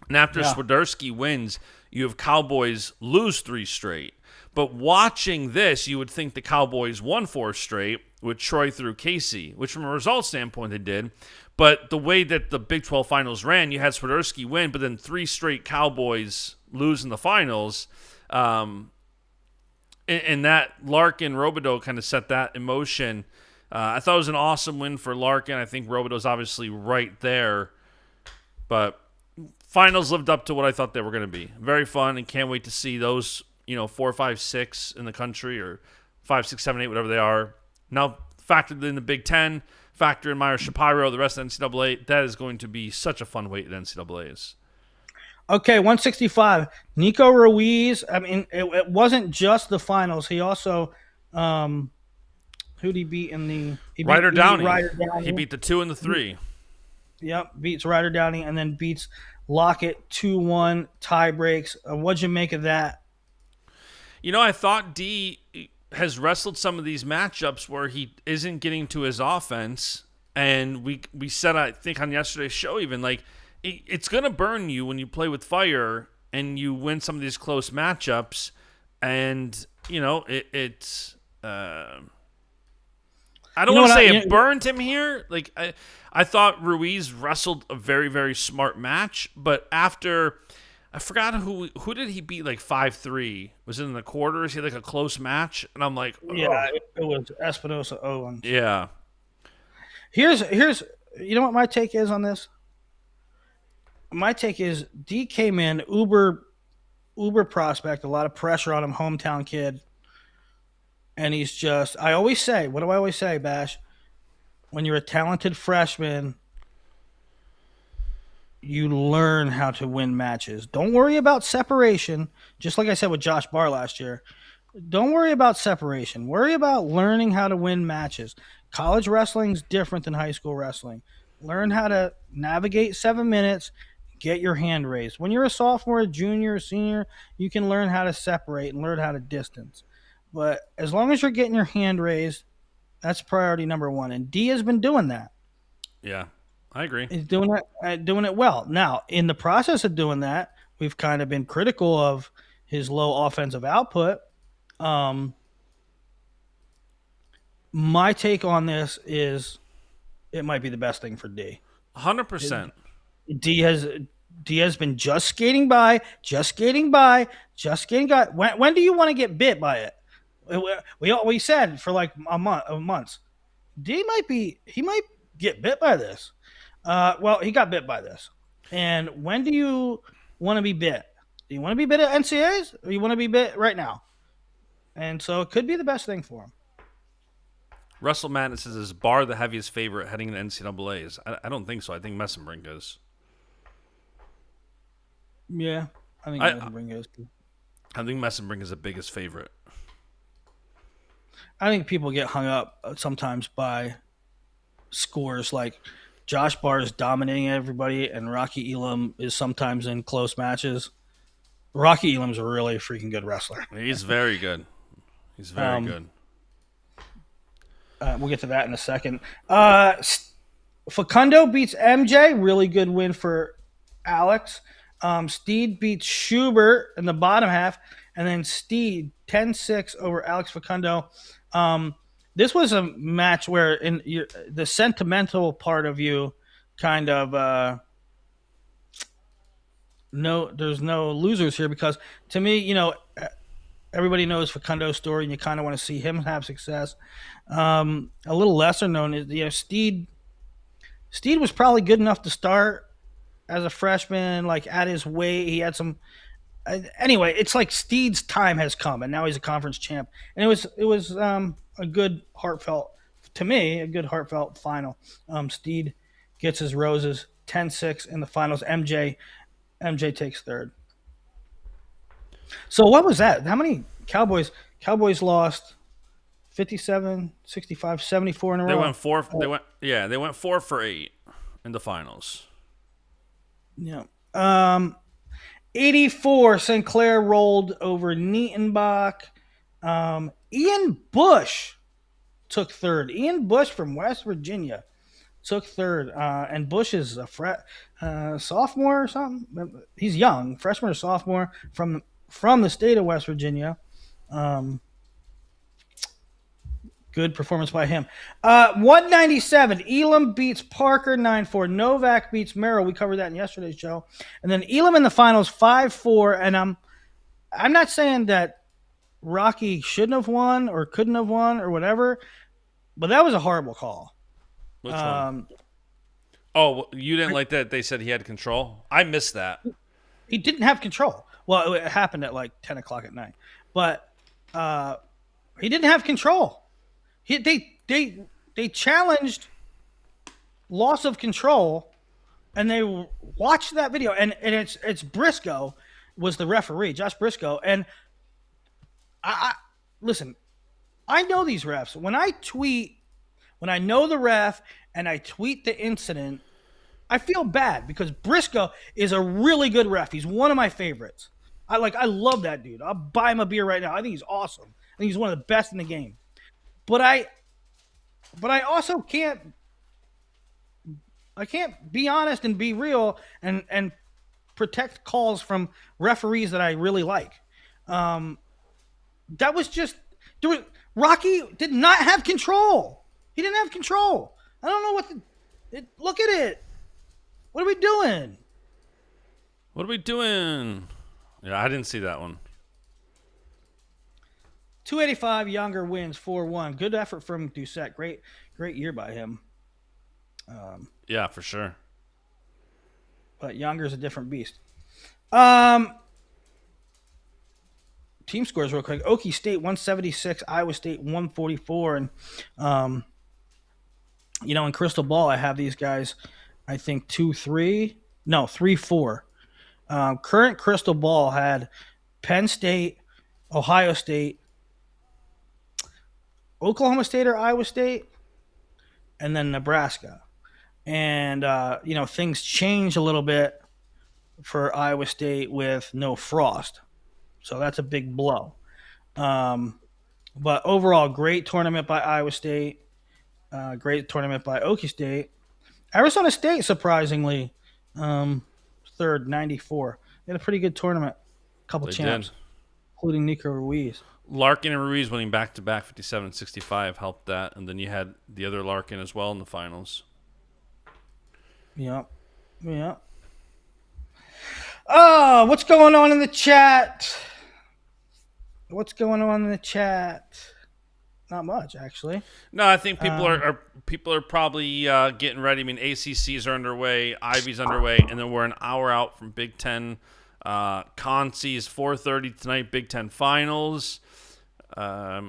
and after Swiderski wins, you have Cowboys lose 3 straight. But watching this, you would think the Cowboys won 4 straight with Troy through Casey, which from a result standpoint they did. But the way that the Big 12 finals ran, you had Swiderski win, but then 3 straight Cowboys lose in the finals. And that Larkin Robideau kind of set that in motion. I thought it was an awesome win for Larkin. I think Robideau's obviously right there. But finals lived up to what I thought they were going to be. Very fun, and can't wait to see those 4, 5, 6 in the country, or 5, 6, 7, 8, whatever they are. Now factored in the Big 10, factor in Meyer Shapiro, the rest of NCAA. That is going to be such a fun weight at NCAAs. Okay, 165. Nico Ruiz. I mean, it wasn't just the finals. He also, who'd he beat in the? Ryder Downey. He beat the 2 and the 3. Yep, beats Ryder Downey and then beats Lockett 2-1 tie breaks. What'd you make of that? I thought D has wrestled some of these matchups where he isn't getting to his offense, and we said, I think on yesterday's show, even like it's gonna burn you when you play with fire and you win some of these close matchups, and it's. I don't want to say it burned him here. Like I thought Ruiz wrestled a very, very smart match, but after I forgot who did he beat like 5-3? Was it in the quarters? He had like a close match, and I'm like, oh. Yeah, it was Espinosa Owens. Yeah. Here's you know what my take is on this? My take is D came in uber prospect, a lot of pressure on him, hometown kid. And he's just, I always say, what do I always say, Bash? When you're a talented freshman, you learn how to win matches. Don't worry about separation. Just like I said with Josh Barr last year. Don't worry about separation. Worry about learning how to win matches. College wrestling's different than high school wrestling. Learn how to navigate 7 minutes, get your hand raised. When you're a sophomore, a junior, a senior, you can learn how to separate and learn how to distance. But as long as you're getting your hand raised, that's priority number one. And D has been doing that. Yeah, I agree. He's doing it well. Now, in the process of doing that, we've kind of been critical of his low offensive output. My take on this is it might be the best thing for D. 100%. D has been just skating by. When do you want to get bit by it? We said for like a month. D might get bit by this. Well, he got bit by this. And when do you want to be bit? Do you want to be bit at NCAAs, or you want to be bit right now? And so it could be the best thing for him. Russell Madden says, is Barr the heaviest favorite heading into NCAAs? I don't think so. I think Messenbrink is. Yeah, I think Messenbrink is. I think Messenbrink is the biggest favorite. I think people get hung up sometimes by scores like Josh Barr is dominating everybody and Rocky Elam is sometimes in close matches. Rocky Elam's a really freaking good wrestler. He's very good. He's very good. We'll get to that in a second. Facundo beats MJ. Really good win for Alex. Steed beats Schubert in the bottom half. And then Steed 10-6 over Alex Facundo. This was a match where the sentimental part of you kind of there's no losers here, because to me, everybody knows Facundo's story and you kind of want to see him have success. A little lesser known is Steed was probably good enough to start as a freshman, like at his weight. He had some. Anyway, it's like Steed's time has come, and now he's a conference champ. And it was a good heartfelt final. Steed gets his roses 10-6 in the finals. MJ takes third. So what was that? How many Cowboys lost? 57, 65, 74 in a row. They went 4 for 8 in the finals. Yeah. 84, Sinclair rolled over Nietenbach. Ian Bush took third. Ian Bush from West Virginia took third. And Bush is a sophomore or something. He's young, freshman or sophomore from the state of West Virginia. Good performance by him. 197. Elam beats Parker 9-4. Novak beats Merrill. We covered that in yesterday's show. And then Elam in the finals 5-4. And I'm not saying that Rocky shouldn't have won or couldn't have won or whatever, but that was a horrible call. Which one? Oh, you didn't like that they said he had control? I missed that. He didn't have control. Well, it happened at like 10 o'clock at night. But he didn't have control. They challenged loss of control, and they watched that video, and it's Briscoe was the referee, Josh Briscoe, and I listen. I know these refs. When I know the ref and I tweet the incident, I feel bad because Briscoe is a really good ref. He's one of my favorites. I love that dude. I'll buy him a beer right now. I think he's awesome. I think he's one of the best in the game. But I also can't be honest and be real and protect calls from referees that I really like. Um, that was just there was Rocky did not have control. He didn't have control. I don't know look at it. What are we doing? What are we doing? Yeah, I didn't see that one. 285 Younger wins 4-1. Good effort from Doucette. Great year by him. Yeah, for sure. But Younger's a different beast. Um, Team scores real quick. Okie State 176, Iowa State 144, and in Crystal Ball I have these guys. I think 2-3, no 3-4. Current Crystal Ball had Penn State, Ohio State, Oklahoma State or Iowa State, and then Nebraska. And things change a little bit for Iowa State with no Frost, so that's a big blow. But overall, great tournament by Iowa State. Great tournament by Okie State. Arizona State, surprisingly, third, 94. They had a pretty good tournament. A couple They champs, did. including Nico Ruiz. Larkin and Ruiz winning back-to-back 57-65 helped that, and then you had the other Larkin as well in the finals. Yep. Oh, what's going on in the chat? Not much, actually. No, I think people are probably getting ready. I mean, ACCs are underway, Ivy's underway, and then we're an hour out from Big Ten. Concy's 4:30 tonight. Big Ten finals. I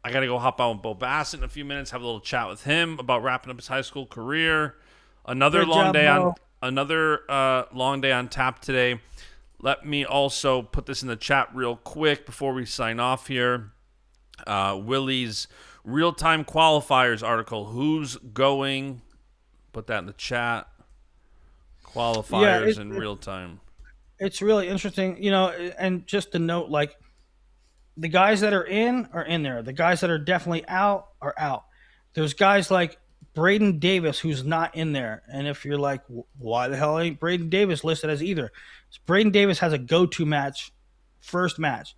got to go hop on with Bo Bassett in a few minutes. Have a little chat with him about wrapping up his high school career. Another Good long job, day Bo. long day on tap today. Let me also put this in the chat real quick before we sign off here. Willie's real-time qualifiers article. Who's going? Put that in the chat. Qualifiers in real time. It's really interesting, and just to note, like, the guys that are in there. The guys that are definitely out are out. There's guys like Braden Davis who's not in there. And if you're like, why the hell ain't Braden Davis listed as either? Braden Davis has a go-to match, first match.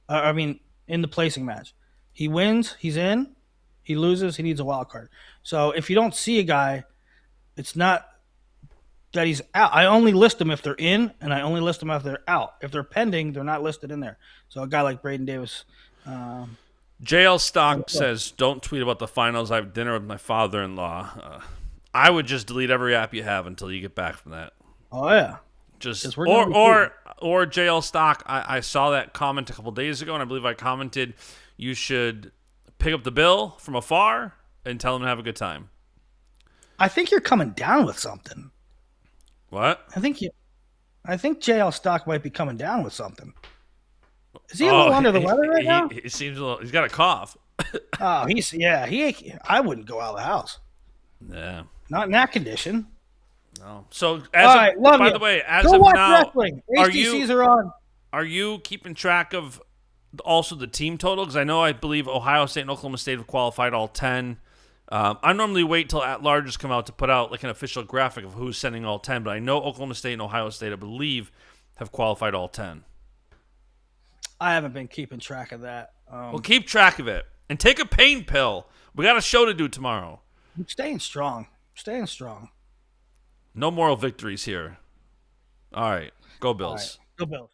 In the placing match. He wins, he's in. He loses, he needs a wild card. So if you don't see a guy, it's not that he's out. I only list them if they're in, and I only list them if they're out. If they're pending, they're not listed in there. So a guy like Braden Davis. JL Stock says, don't tweet about the finals. I have dinner with my father-in-law. I would just delete every app you have until you get back from that. Oh, yeah. Just or JL Stock. I saw that comment a couple days ago, and I believe I commented you should pick up the bill from afar and tell them to have a good time. I think you're coming down with something. What? I think JL Stock might be coming down with something. Is he a little under the weather right now? He seems a little. He's got a cough. Oh, I wouldn't go out of the house. Yeah. Not in that condition. No. So, by the way, as go of watch now, wrestling. HTCs are on. Are you keeping track of also the team total? Because I believe Ohio State and Oklahoma State have qualified all 10. I normally wait till at-larges come out to put out like an official graphic of who's sending all 10, but I know Oklahoma State and Ohio State, I believe, have qualified all 10. I haven't been keeping track of that. Well, keep track of it. And take a pain pill. We got a show to do tomorrow. I'm staying strong. No moral victories here. All right. Go Bills. Go Bills.